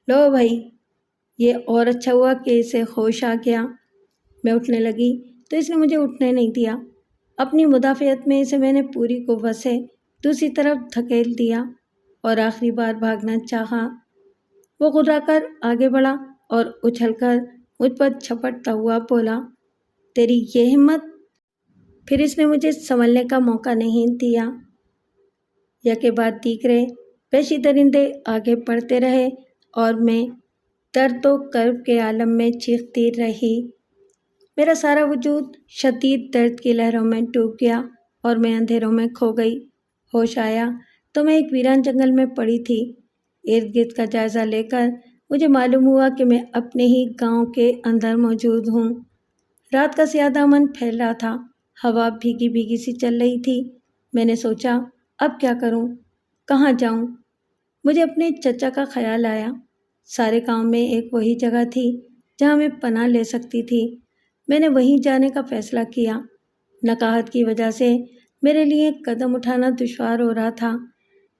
S1: لو بھائی، یہ اور اچھا ہوا کہ اسے ہوش آ گیا۔ میں اٹھنے لگی تو اس نے مجھے اٹھنے نہیں دیا۔ اپنی مدافعت میں اسے میں نے پوری قوت سے دوسری طرف دھکیل دیا اور آخری بار بھاگنا چاہا۔ وہ غرا کر آگے بڑھا اور اچھل کر مجھ پر جھپٹتا ہوا بولا، تیری یہ ہمت؟ پھر اس نے مجھے سنبھلنے کا موقع نہیں دیا۔ یکے بعد دیگرے وحشی درندے آگے بڑھتے رہے اور میں درد و کرب کے عالم میں چیختی رہی۔ میرا سارا وجود شدید درد کی لہروں میں ڈوب گیا اور میں اندھیروں میں کھو گئی۔ ہوش آیا تو میں ایک ویران جنگل میں پڑی تھی۔ ارد گرد کا جائزہ لے کر مجھے معلوم ہوا کہ میں اپنے ہی گاؤں کے اندر موجود ہوں۔ رات کا سیاہ دامن پھیل رہا تھا، ہوا بھیگی بھیگی سی چل رہی تھی۔ میں نے سوچا، اب کیا کروں؟ کہاں جاؤں؟ مجھے اپنے چچا کا خیال آیا۔ سارے گاؤں میں ایک وہی جگہ تھی جہاں میں پناہ لے سکتی تھی۔ میں نے وہیں جانے کا فیصلہ کیا۔ نکاحت کی وجہ سے میرے لیے قدم اٹھانا دشوار ہو رہا تھا،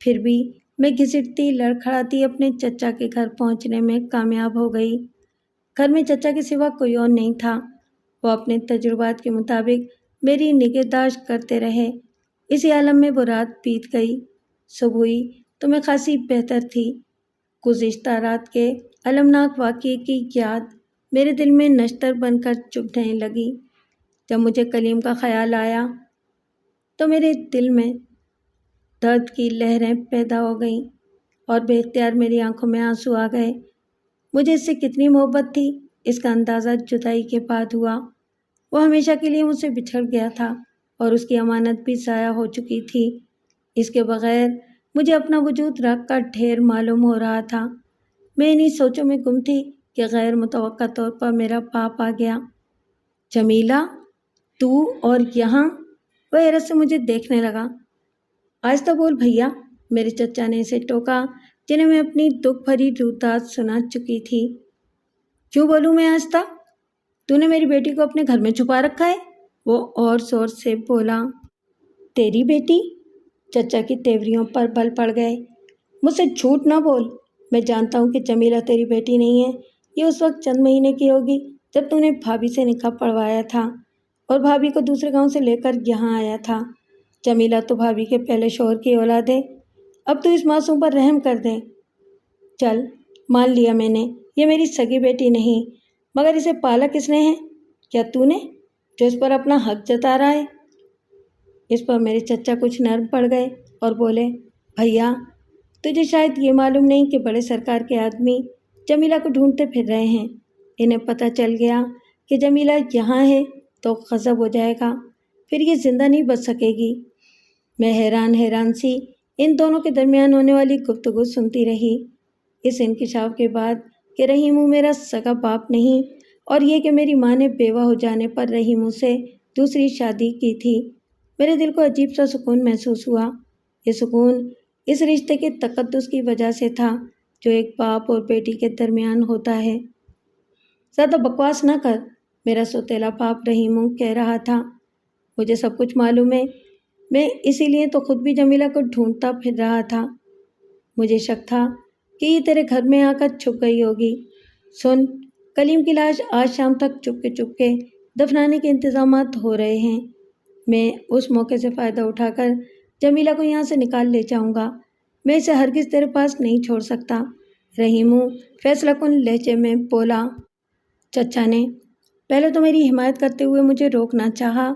S1: پھر بھی میں گھسٹتی لڑکھڑاتی اپنے چچا کے گھر پہنچنے میں کامیاب ہو گئی۔ گھر میں چچا کے سوا کوئی اور نہیں تھا۔ وہ اپنے تجربات کے مطابق میری نگہداشت کرتے رہے۔ اسی عالم میں وہ رات بیت گئی۔ صبح ہوئی تو میں خاصی بہتر تھی۔ گزشتہ رات کے المناک واقعے کی یاد میرے دل میں نشتر بن کر چبھنے لگی۔ جب مجھے کلیم کا خیال آیا تو میرے دل میں درد کی لہریں پیدا ہو گئیں اور بے اختیار میری آنکھوں میں آنسو آ گئے۔ مجھے اس سے کتنی محبت تھی، اس کا اندازہ جدائی کے بعد ہوا۔ وہ ہمیشہ کے لیے مجھ سے بچھڑ گیا تھا اور اس کی امانت بھی ضائع ہو چکی تھی۔ اس کے بغیر مجھے اپنا وجود راکھ کا ڈھیر معلوم ہو رہا تھا۔ میں انہی سوچوں میں گم تھی کہ غیر متوقع طور پر میرا باپ آ گیا۔ جمیلہ، تو اور یہاں؟ وہ حیرت سے مجھے دیکھنے لگا۔ آہستہ بول بھیا، میرے چچا نے اسے ٹوکا جنہیں میں اپنی دکھ بھری روداد سنا چکی تھی۔ کیوں بولوں میں آہستہ؟ تو نے میری بیٹی کو اپنے گھر میں چھپا رکھا ہے، وہ اور زور سے بولا۔ تیری بیٹی؟ چچا کی تیوریوں پر بل پڑ گئے۔ مجھ سے جھوٹ نہ بول، میں جانتا ہوں کہ جمیلہ تیری بیٹی نہیں ہے۔ یہ اس وقت چند مہینے کی ہوگی جب تو نے بھابھی سے نکاح پڑھوایا تھا اور بھابھی کو دوسرے گاؤں سے لے کر یہاں آیا تھا۔ جمیلہ تو بھابھی کے پہلے شوہر کی اولاد ہے۔ اب تو اس معصوم پر رحم کر دے۔ چل، مان لیا میں نے، یہ میری سگی بیٹی نہیں، مگر اسے پالا کس نے ہے؟ کیا تو نے، جو اس پر اپنا حق جتا رہا ہے؟ اس پر میرے چچا کچھ نرم پڑ گئے اور بولے، بھیا، تجھے شاید یہ معلوم نہیں کہ بڑے سرکار کے آدمی جمیلہ کو ڈھونڈتے پھر رہے ہیں۔ انہیں پتہ چل گیا کہ جمیلہ یہاں ہے تو غضب ہو جائے گا، پھر یہ زندہ نہیں بچ سکے گی۔ میں حیران سی ان دونوں کے درمیان ہونے والی گفتگو سنتی رہی۔ اس انکشاف کے بعد کہ رحیمو میرا سگا باپ نہیں اور یہ کہ میری ماں نے بیوہ ہو جانے پر رحیمو سے دوسری شادی کی تھی، میرے دل کو عجیب سا سکون محسوس ہوا۔ یہ سکون اس رشتے کے تقدس کی وجہ سے تھا جو ایک باپ اور بیٹی کے درمیان ہوتا ہے۔ زیادہ بکواس نہ کر، میرا سوتیلا باپ رحیمو کہہ رہا تھا۔ مجھے سب کچھ معلوم ہے، میں اسی لیے تو خود بھی جمیلہ کو ڈھونڈتا پھر رہا تھا۔ مجھے شک تھا کہ یہ تیرے گھر میں آ کر چھپ گئی ہوگی۔ سن، کلیم کی لاش آج شام تک چپ کے دفنانے کے انتظامات ہو رہے ہیں۔ میں اس موقع سے فائدہ اٹھا کر جمیلہ کو یہاں سے نکال لے جاؤں گا۔ میں اسے ہرگز تیرے پاس نہیں چھوڑ سکتا۔ رحیمو فیصلہ کن لہجے میں بولا۔ چچا نے پہلے تو میری حمایت کرتے ہوئے مجھے روکنا چاہا،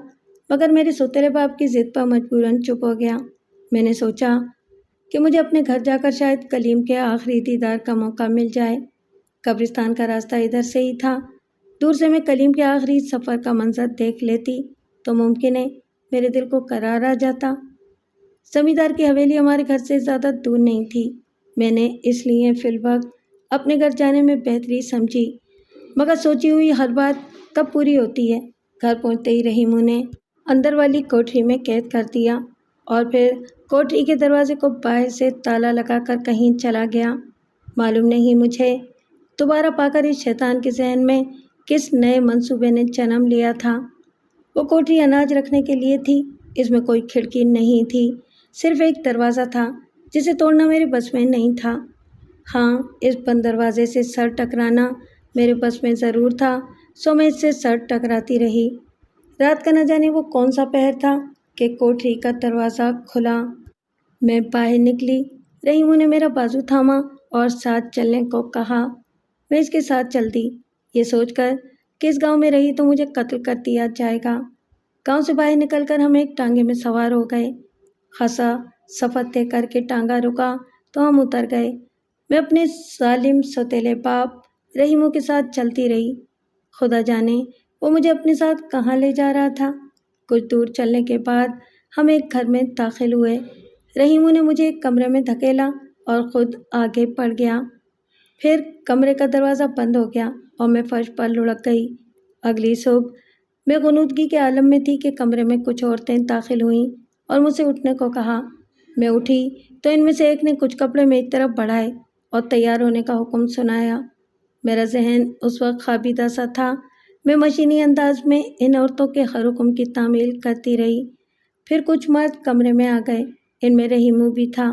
S1: مگر میرے سوتیلے باپ کی ضد پر مجبوراً چپ ہو گیا۔ میں نے سوچا کہ مجھے اپنے گھر جا کر شاید کلیم کے آخری دیدار کا موقع مل جائے۔ قبرستان کا راستہ ادھر سے ہی تھا۔ دور سے میں کلیم کے آخری سفر کا منظر دیکھ لیتی تو ممکن ہے میرے دل کو قرار آ جاتا۔ زمیندار کی حویلی ہمارے گھر سے زیادہ دور نہیں تھی۔ میں نے اس لیے فی الوقت اپنے گھر جانے میں بہتری سمجھی، مگر سوچی ہوئی ہر بات کب پوری ہوتی ہے۔ گھر پہنچتے ہی رحیمو نے اندر والی کوٹری میں قید کر دیا اور پھر کوٹری کے دروازے کو باہر سے تالا لگا کر کہیں چلا گیا۔ معلوم نہیں مجھے دوبارہ پا کر اس شیطان کے ذہن میں کس نئے منصوبے نے جنم لیا تھا۔ وہ کوٹری اناج رکھنے کے لیے تھی۔ اس میں کوئی کھڑکی نہیں تھی، صرف ایک دروازہ تھا جسے توڑنا میرے بس میں نہیں تھا۔ ہاں، اس بند دروازے سے سر ٹکرانا میرے بس میں ضرور تھا، سو میں اس سے سر ٹکراتی رہی۔ رات کا نہ جانے وہ کون سا پہر تھا کہ کوٹری کا دروازہ کھلا۔ میں باہر نکلی۔ رحیمو نے میرا بازو تھاما اور ساتھ چلنے کو کہا۔ میں اس کے ساتھ چلتی، یہ سوچ کر کہ اس گاؤں میں رہی تو مجھے قتل کر دیا جائے گا۔ گاؤں سے باہر نکل کر ہم ایک ٹانگے میں سوار ہو گئے۔ خاصا سفر طے کر کے ٹانگا رکا تو ہم اتر گئے۔ میں اپنے ظالم سوتیلے باپ رحیمو کے ساتھ چلتی رہی۔ خدا جانے وہ مجھے اپنے ساتھ کہاں لے جا رہا تھا۔ کچھ دور چلنے کے بعد ہم ایک گھر میں داخل ہوئے۔ رحیمو نے مجھے ایک کمرے میں دھکیلا اور خود آگے بڑھ گیا۔ پھر کمرے کا دروازہ بند ہو گیا اور میں فرش پر لڑک گئی۔ اگلی صبح میں غنودگی کے عالم میں تھی کہ کمرے میں کچھ عورتیں داخل ہوئیں اور مجھ سے اٹھنے کو کہا۔ میں اٹھی تو ان میں سے ایک نے کچھ کپڑے میری طرف بڑھائے اور تیار ہونے کا حکم سنایا۔ میرا ذہن اس وقت خوابیدہ سا تھا۔ میں مشینی انداز میں ان عورتوں کے ہر حکم کی تعمیل کرتی رہی۔ پھر کچھ مرد کمرے میں آ گئے، ان میں رحیمو بھی تھا۔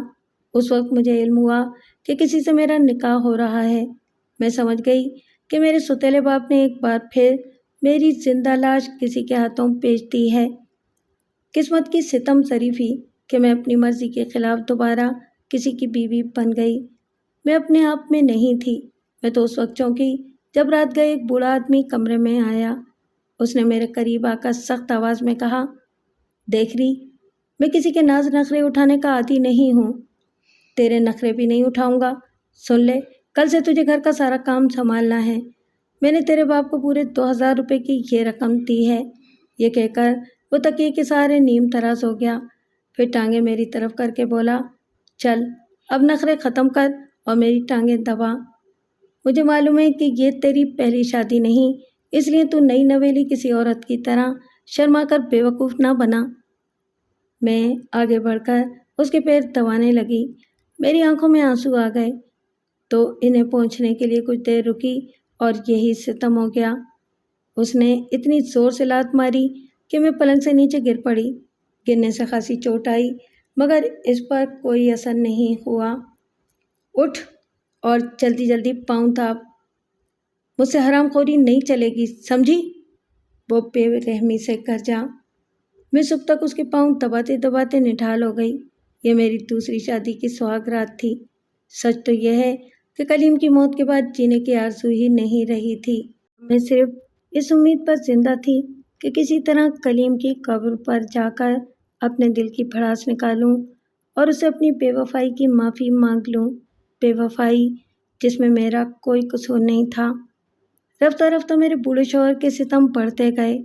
S1: اس وقت مجھے علم ہوا کہ کسی سے میرا نکاح ہو رہا ہے۔ میں سمجھ گئی کہ میرے ستیلے باپ نے ایک بار پھر میری زندہ لاش کسی کے ہاتھوں بیچ دی ہے۔ قسمت کی ستم ظریفی کہ میں اپنی مرضی کے خلاف دوبارہ کسی کی بیوی بن گئی۔ میں اپنے آپ میں نہیں تھی۔ میں تو اس وقت چونکی جب رات گئے ایک بوڑھا آدمی کمرے میں آیا۔ اس نے میرے قریب آ کر سخت آواز میں کہا، دیکھ رہی، میں کسی کے ناز نخرے اٹھانے کا عادی نہیں ہوں، تیرے نخرے بھی نہیں اٹھاؤں گا۔ سن لے، کل سے تجھے گھر کا سارا کام سنبھالنا ہے۔ میں نے تیرے باپ کو پورے 2000 روپے کی یہ رقم دی ہے۔ یہ کہہ کر وہ تکیے کے سہارے نیم تراز ہو گیا، پھر ٹانگیں میری طرف کر کے بولا، چل اب نخرے ختم کر اور میری ٹانگیں دبا۔ مجھے معلوم ہے کہ یہ تیری پہلی شادی نہیں، اس لیے تو نئی نویلی کسی عورت کی طرح شرما کر بے وقوف نہ بنا۔ میں آگے بڑھ کر اس کے پیر دبانے لگی۔ میری آنکھوں میں آنسو آ گئے تو انہیں پہنچنے کے لیے کچھ دیر رکی اور یہی ختم ہو گیا۔ اس نے اتنی زور سے لات ماری کہ میں پلنگ سے نیچے گر پڑی۔ گرنے سے خاصی چوٹ آئی مگر اس پر کوئی اثر نہیں ہوا۔ اٹھ اور جلدی جلدی پاؤں تاپ، مجھ سے حرام خوری نہیں چلے گی، سمجھی؟ وہ بے رحمی سے گرجا۔ میں صبح تک اس کے پاؤں دباتے دباتے نڈھال ہو گئی۔ یہ میری دوسری شادی کی سہاگ رات تھی۔ سچ تو یہ ہے کہ کلیم کی موت کے بعد جینے کی آرزو ہی نہیں رہی تھی۔ میں صرف اس امید پر زندہ تھی کہ کسی طرح کلیم کی قبر پر جا کر اپنے دل کی بھڑاس نکالوں اور اسے اپنی بے وفائی کی معافی مانگ لوں، بے وفائی جس میں میرا کوئی قصور نہیں تھا۔ رفتہ رفتہ میرے بوڑھے شوہر کے ستم بڑھتے گئے،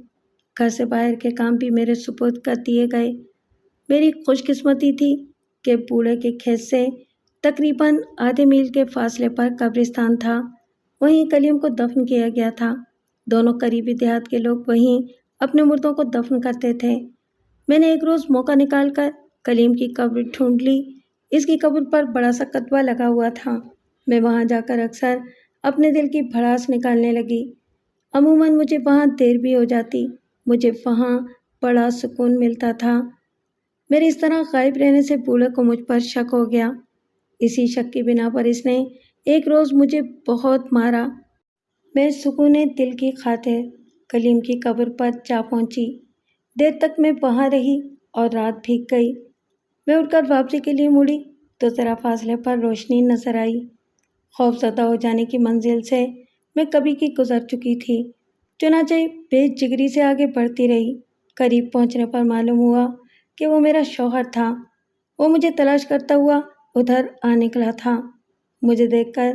S1: گھر سے باہر کے کام بھی میرے سپرد کر دیے گئے۔ میری خوش قسمتی تھی کہ بوڑھے کے کھیت سے تقریباً آدھے میل کے فاصلے پر قبرستان تھا، وہیں کلیم کو دفن کیا گیا تھا۔ دونوں قریبی دیہات کے لوگ وہیں اپنے مردوں کو دفن کرتے تھے۔ میں نے ایک روز موقع نکال کر کلیم کی قبر ڈھونڈ لی۔ اس کی قبر پر بڑا سا کتبہ لگا ہوا تھا۔ میں وہاں جا کر اکثر اپنے دل کی بھڑاس نکالنے لگی۔ عموماً مجھے وہاں دیر بھی ہو جاتی، مجھے وہاں بڑا سکون ملتا تھا۔ میرے اس طرح غائب رہنے سے بوڑھے کو مجھ پر شک ہو گیا۔ اسی شک کی بنا پر اس نے ایک روز مجھے بہت مارا۔ میں سکون دل کی خاطر کلیم کی قبر پر جا پہنچی۔ دیر تک میں وہاں رہی اور رات بھیگ گئی۔ میں اٹھ کر واپسی کے لیے مڑی تو ذرا فاصلے پر روشنی نظر آئی۔ خوف زدہ ہو جانے کی منزل سے میں کبھی کی گزر چکی تھی، چنانچہ بے جگری سے آگے بڑھتی رہی۔ قریب پہنچنے پر معلوم ہوا کہ وہ میرا شوہر تھا۔ وہ مجھے تلاش کرتا ہوا ادھر آ نکلا تھا۔ مجھے دیکھ کر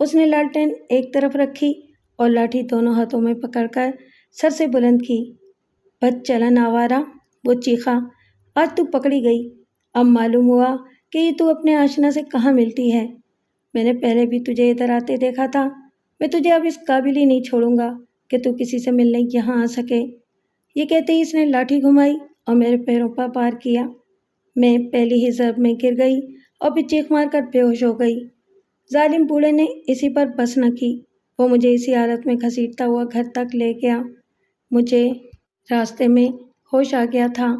S1: اس نے لالٹین ایک طرف رکھی اور لاٹھی دونوں ہاتھوں میں پکڑ کر سر سے بلند کی۔ بد چلن آوارہ، وہ چیخا، آج تو پکڑی گئی۔ اب معلوم ہوا کہ یہ تو اپنے آشنا سے کہاں ملتی ہے۔ میں نے پہلے بھی تجھے ادھر آتے دیکھا تھا۔ میں تجھے اب اس قابل ہی نہیں چھوڑوں گا کہ تو کسی سے ملنے یہاں آ سکے۔ یہ کہتے ہی اس نے لاٹھی گھمائی اور میرے پیروں پر وار کیا۔ میں پہلی ہی ضرب میں گر گئی اور پھر چیخ مار کر بے ہوش ہو گئی۔ ظالم بوڑھے نے اسی پر بس نہ کی، وہ مجھے اسی حالت میں گھسیٹتا ہوا گھر تک لے گیا۔ مجھے راستے میں ہوش آ گیا تھا۔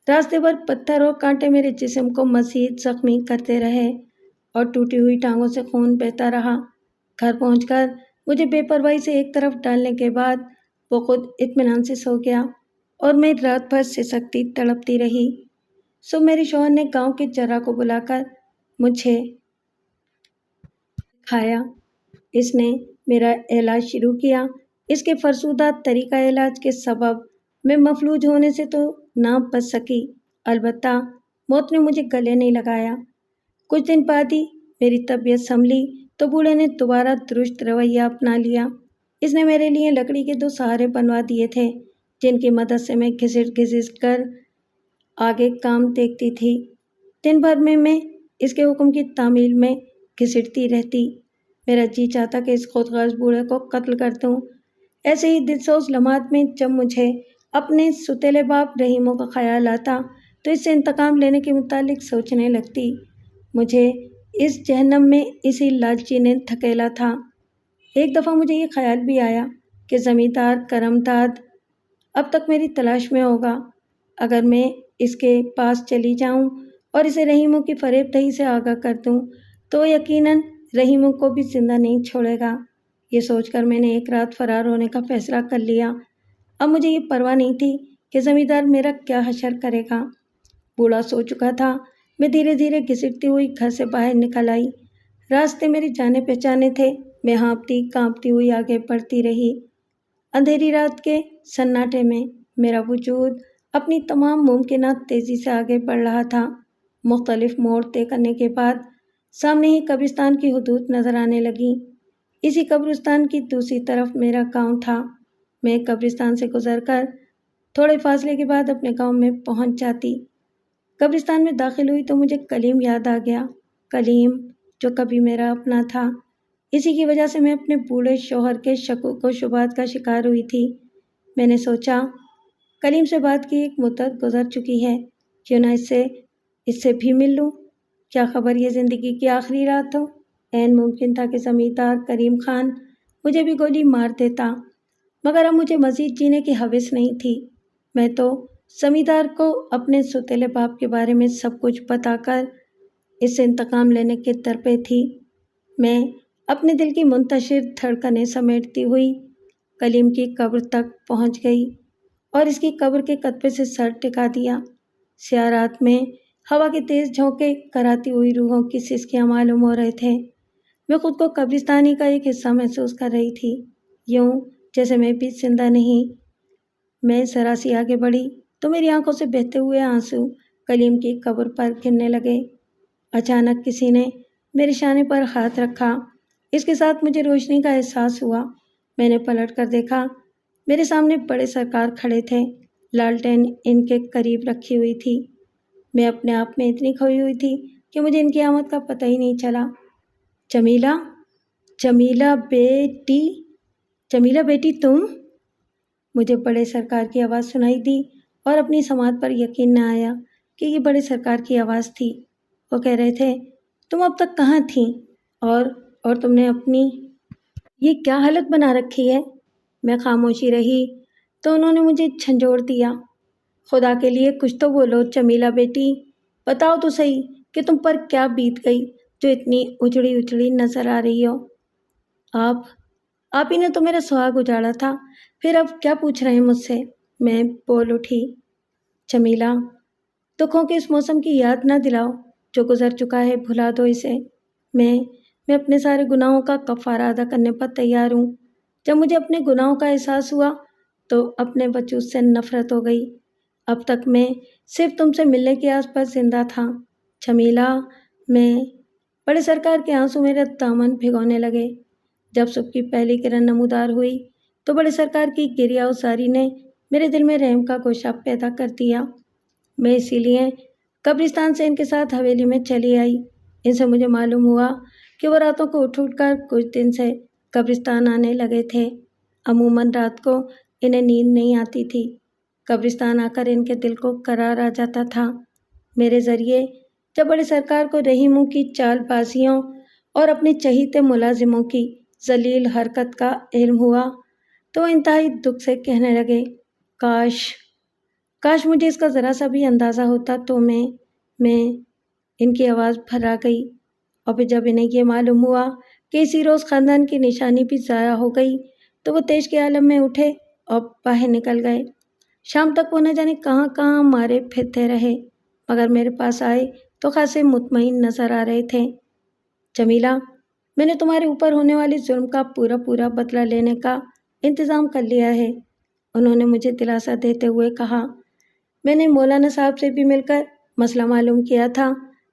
S1: راستے بھر پتھر اور کانٹے میرے جسم کو مزید زخمی کرتے رہے اور ٹوٹی ہوئی ٹانگوں سے خون بہتا رہا۔ گھر پہنچ کر مجھے بے پرواہی سے ایک طرف ڈالنے کے بعد وہ خود اطمینان سے سو گیا اور میں رات بھر سسکتی تڑپتی رہی۔ صبح میرے شوہر نے گاؤں کے جرا کو بلا کر مجھے کھایا۔ اس نے میرا علاج شروع کیا۔ اس کے فرسودہ طریقہ علاج کے سبب میں مفلوج ہونے سے تو نہ بچ سکی، البتہ موت نے مجھے گلے نہیں لگایا۔ کچھ دن بعد ہی میری طبیعت سنبھلی تو بوڑھے نے دوبارہ درست رویہ اپنا لیا۔ اس نے میرے لیے لکڑی کے 2 سہارے بنوا دیے تھے جن کی مدد سے میں گھسٹ گھسٹ کر آگے کام دیکھتی تھی۔ دن بھر میں اس کے حکم کی تعمیل میں گھسٹتی رہتی۔ میرا جی چاہتا کہ اس خودغرض بوڑھے کو قتل کر دوں۔ ایسے ہی دلسوز لمحات میں جب مجھے اپنے ستیلے باپ رحیمو کا خیال آتا تو اس سے انتقام لینے کے متعلق سوچنے لگتی۔ مجھے اس جہنم میں اسی لالچی نے دھکیلا تھا۔ ایک دفعہ مجھے یہ خیال بھی آیا کہ زمیندار کرم داد اب تک میری تلاش میں ہوگا۔ اگر میں اس کے پاس چلی جاؤں اور اسے رحیموں کی فریب دہی سے آگاہ کر دوں تو یقیناً رحیموں کو بھی زندہ نہیں چھوڑے گا۔ یہ سوچ کر میں نے ایک رات فرار ہونے کا فیصلہ کر لیا۔ اب مجھے یہ پرواہ نہیں تھی کہ زمیندار میرا کیا حشر کرے گا۔ بوڑھا سو چکا تھا۔ میں دھیرے دھیرے گھسٹتی ہوئی گھر سے باہر نکل آئی۔ راستے میرے جانے پہچانے تھے۔ میں ہانپتی کانپتی ہوئی آگے بڑھتی رہی۔ اندھیری رات کے سناٹے میں میرا وجود اپنی تمام ممکنہ تیزی سے آگے بڑھ رہا تھا۔ مختلف موڑ طے کرنے کے بعد سامنے ہی قبرستان کی حدود نظر آنے لگیں۔ اسی قبرستان کی دوسری طرف میرا گاؤں تھا۔ میں قبرستان سے گزر کر تھوڑے فاصلے کے بعد اپنے گاؤں میں پہنچ جاتی۔ قبرستان میں داخل ہوئی تو مجھے کلیم یاد آ گیا۔ کلیم جو کبھی میرا اپنا تھا۔ اسی کی وجہ سے میں اپنے بوڑھے شوہر کے شکوک و شبہات کا شکار ہوئی تھی۔ میں نے سوچا کلیم سے بات کی ایک مدت گزر چکی ہے، کیوں نہ اس سے بھی مل لوں۔ کیا خبر یہ زندگی کی آخری رات ہو۔ عین ممکن تھا کہ زمیندار کریم خان مجھے بھی گولی مار دیتا، مگر اب مجھے مزید جینے کی ہوس نہیں تھی۔ میں تو زمیندار کو اپنے سوتیلے باپ کے بارے میں سب کچھ بتا کر اس سے انتقام لینے کے درپے تھی۔ میں اپنے دل کی منتشر دھڑکنیں سمیٹتی ہوئی کلیم کی قبر تک پہنچ گئی اور اس کی قبر کے کتبے سے سر ٹکا دیا۔ سیاہ رات میں ہوا کے تیز جھونکے کراتی ہوئی روحوں کی سسکیاں معلوم ہو رہے تھے۔ میں خود کو قبرستانی کا ایک حصہ محسوس کر رہی تھی، یوں جیسے میں بھی زندہ نہیں۔ میں ذرا سی آگے بڑھی تو میری آنکھوں سے بہتے ہوئے آنسو کلیم کی قبر پر گرنے لگے۔ اچانک کسی نے میرے شانے پر ہاتھ رکھا۔ اس کے ساتھ مجھے روشنی کا احساس ہوا۔ میں نے پلٹ کر دیکھا۔ میرے سامنے بڑے سرکار کھڑے تھے۔ لالٹین ان کے قریب رکھی ہوئی تھی۔ میں اپنے آپ میں اتنی کھوئی ہوئی تھی کہ مجھے ان کی آمد کا پتہ ہی نہیں چلا۔ جمیلہ، جمیلہ بیٹی، جمیلہ بیٹی تم؟ مجھے بڑے سرکار کی آواز سنائی دی اور اپنی سماعت پر یقین نہ آیا کہ یہ بڑے سرکار کی آواز تھی۔ وہ کہہ رہے تھے تم اب تک کہاں تھیں اور تم نے اپنی یہ کیا حالت بنا رکھی ہے؟ میں خاموشی رہی تو انہوں نے مجھے جھنجھوڑ دیا۔ خدا کے لیے کچھ تو بولو جمیلہ بیٹی، بتاؤ تو صحیح کہ تم پر کیا بیت گئی جو اتنی اجڑی اجڑی نظر آ رہی ہو۔ آپ ہی نے تو میرا سہاگ اجاڑا تھا، پھر اب کیا پوچھ رہے ہیں مجھ سے؟ میں بول اٹھی۔ جمیلہ، دکھوں کے اس موسم کی یاد نہ دلاؤ، جو گزر چکا ہے بھلا دو اسے۔ میں اپنے سارے گناہوں کا کفارہ ادا کرنے پر تیار ہوں۔ جب مجھے اپنے گناہوں کا احساس ہوا تو اپنے وجود سے نفرت ہو گئی۔ اب تک میں صرف تم سے ملنے کی آس پر زندہ تھا۔ جمیلہ، بڑے سرکار کے آنسو میرا دامن بھگونے لگے۔ جب صبح کی پہلی کرن نمودار ہوئی تو بڑے سرکار کی گریہ ازاری نے میرے دل میں رحم کا گوشہ پیدا کر دیا۔ میں اسی لیے قبرستان سے ان کے ساتھ حویلی میں چلی آئی۔ ان سے مجھے معلوم ہوا کہ وہ راتوں کو اٹھ کر کچھ دن سے قبرستان آنے لگے تھے۔ عموماً رات کو انہیں نیند نہیں آتی تھی۔ قبرستان آ کر ان کے دل کو قرار آ جاتا تھا۔ میرے ذریعے جب بڑے سرکار کو رحیموں کی چال بازیوں اور اپنے چہیتے ملازموں کی ذلیل حرکت کا علم ہوا تو انتہائی دکھ سے کہنے لگے، کاش مجھے اس کا ذرا سا بھی اندازہ ہوتا تو میں ان کی آواز بھرا گئی۔ اور پھر جب انہیں یہ معلوم ہوا کہ اسی روز خاندان کی نشانی بھی ضائع ہو گئی تو وہ تیش کے عالم میں اٹھے اور باہر نکل گئے۔ شام تک وہ نہ جانے کہاں کہاں مارے پھرتے رہے، مگر میرے پاس آئے تو خاصے مطمئن نظر آ رہے تھے۔ جمیلہ، میں نے تمہارے اوپر ہونے والے ظلم کا پورا بدلہ لینے کا انتظام کر لیا ہے، انہوں نے مجھے دلاسا دیتے ہوئے کہا۔ میں نے مولانا صاحب سے بھی مل کر مسئلہ معلوم کیا تھا۔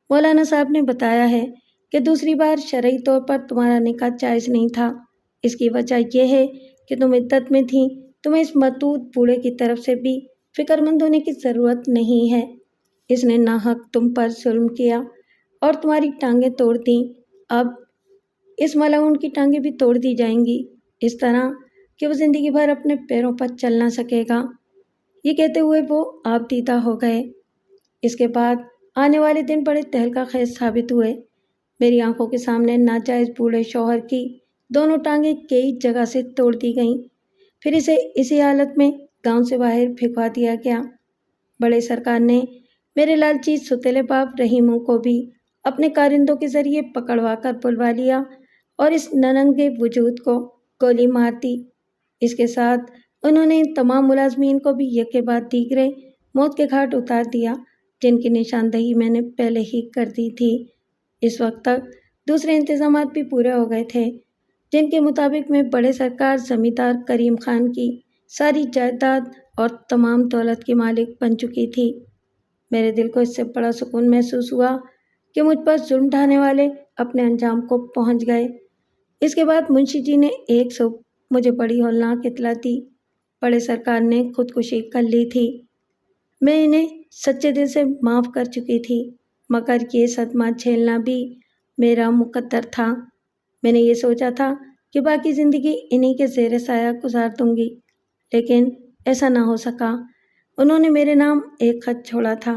S1: مولانا صاحب نے بتایا ہے کہ دوسری بار شرعی طور پر تمہارا نکاح جائز نہیں تھا۔ اس کی وجہ یہ ہے کہ تم عدت میں تھیں۔ تمہیں اس متوت بوڑھے کی طرف سے بھی فکر مند ہونے کی ضرورت نہیں ہے۔ اس نے ناحق تم پر ظلم کیا اور تمہاری ٹانگیں توڑ دیں۔ اب اس ملعون کی ٹانگیں بھی توڑ دی جائیں گی، اس طرح کہ وہ زندگی بھر اپنے پیروں پر چل نہ سکے گا۔ یہ کہتے ہوئے وہ آپ دیدہ ہو گئے۔ اس کے بعد آنے والے دن بڑے تہلکہ خیز ثابت ہوئے۔ میری آنکھوں کے سامنے ناجائز بوڑھے شوہر کی دونوں ٹانگیں کئی جگہ سے توڑ دی گئیں، پھر اسے اسی حالت میں گاؤں سے باہر پھینکوا دیا گیا۔ بڑے سرکار نے میرے لالچی ستیلے باپ رحیموں کو بھی اپنے کارندوں کے ذریعے پکڑوا کر بلوا لیا اور اس ننگے وجود کو گولی مار دی۔ اس کے ساتھ انہوں نے ان تمام ملازمین کو بھی یکے بعد دیگرے موت کے گھاٹ اتار دیا جن کی نشاندہی میں نے پہلے ہی کر دی تھی۔ اس وقت تک دوسرے انتظامات بھی پورے ہو گئے تھے جن کے مطابق میں بڑے سرکار زمیندار کریم خان کی ساری جائیداد اور تمام دولت کی مالک بن چکی تھی۔ میرے دل کو اس سے بڑا سکون محسوس ہوا کہ مجھ پر ظلم ڈھانے والے اپنے انجام کو پہنچ گئے۔ اس کے بعد منشی جی نے ایک صبح مجھے بڑی ہولناک اطلاع دی۔ بڑے سرکار نے خودکشی کر لی تھی۔ میں انہیں سچے دل سے معاف کر چکی تھی، مگر یہ صدمہ جھیلنا بھی میرا مقدر تھا۔ میں نے یہ سوچا تھا کہ باقی زندگی انہی کے زیر سایہ گزار دوں گی، لیکن ایسا نہ ہو سکا۔ انہوں نے میرے نام ایک خط چھوڑا تھا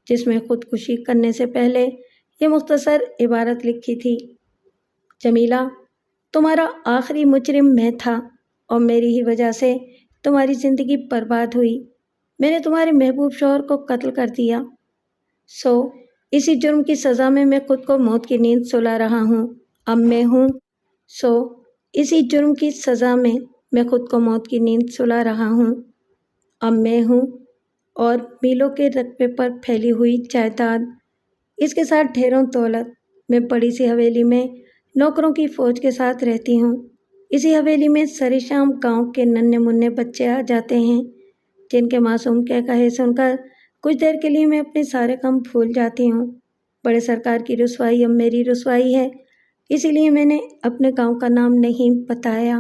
S1: جس میں خودکشی کرنے سے پہلے یہ مختصر عبارت لکھی تھی: جمیلہ، تمہارا آخری مجرم میں تھا اور میری ہی وجہ سے تمہاری زندگی برباد ہوئی۔ میں نے تمہارے محبوب شوہر کو قتل کر دیا، اسی جرم کی سزا میں خود کو موت کی نیند سلا رہا ہوں۔ اسی جرم کی سزا میں خود کو موت کی نیند سلا رہا ہوں۔ اب میں ہوں اور میلوں کے رقبے پر پھیلی ہوئی جائیداد، اس کے ساتھ ڈھیروں دولت۔ میں بڑی سی حویلی میں نوکروں کی فوج کے ساتھ رہتی ہوں۔ اسی حویلی میں سر شام گاؤں کے ننھے منھے بچے آ جاتے ہیں جن کے معصوم قہقہے سن کر کچھ دیر کے لیے میں اپنے سارے غم بھول جاتی ہوں۔ بڑے سرکار کی رسوائی اب میری رسوائی ہے، اسی لیے میں نے اپنے گاؤں کا نام نہیں بتایا۔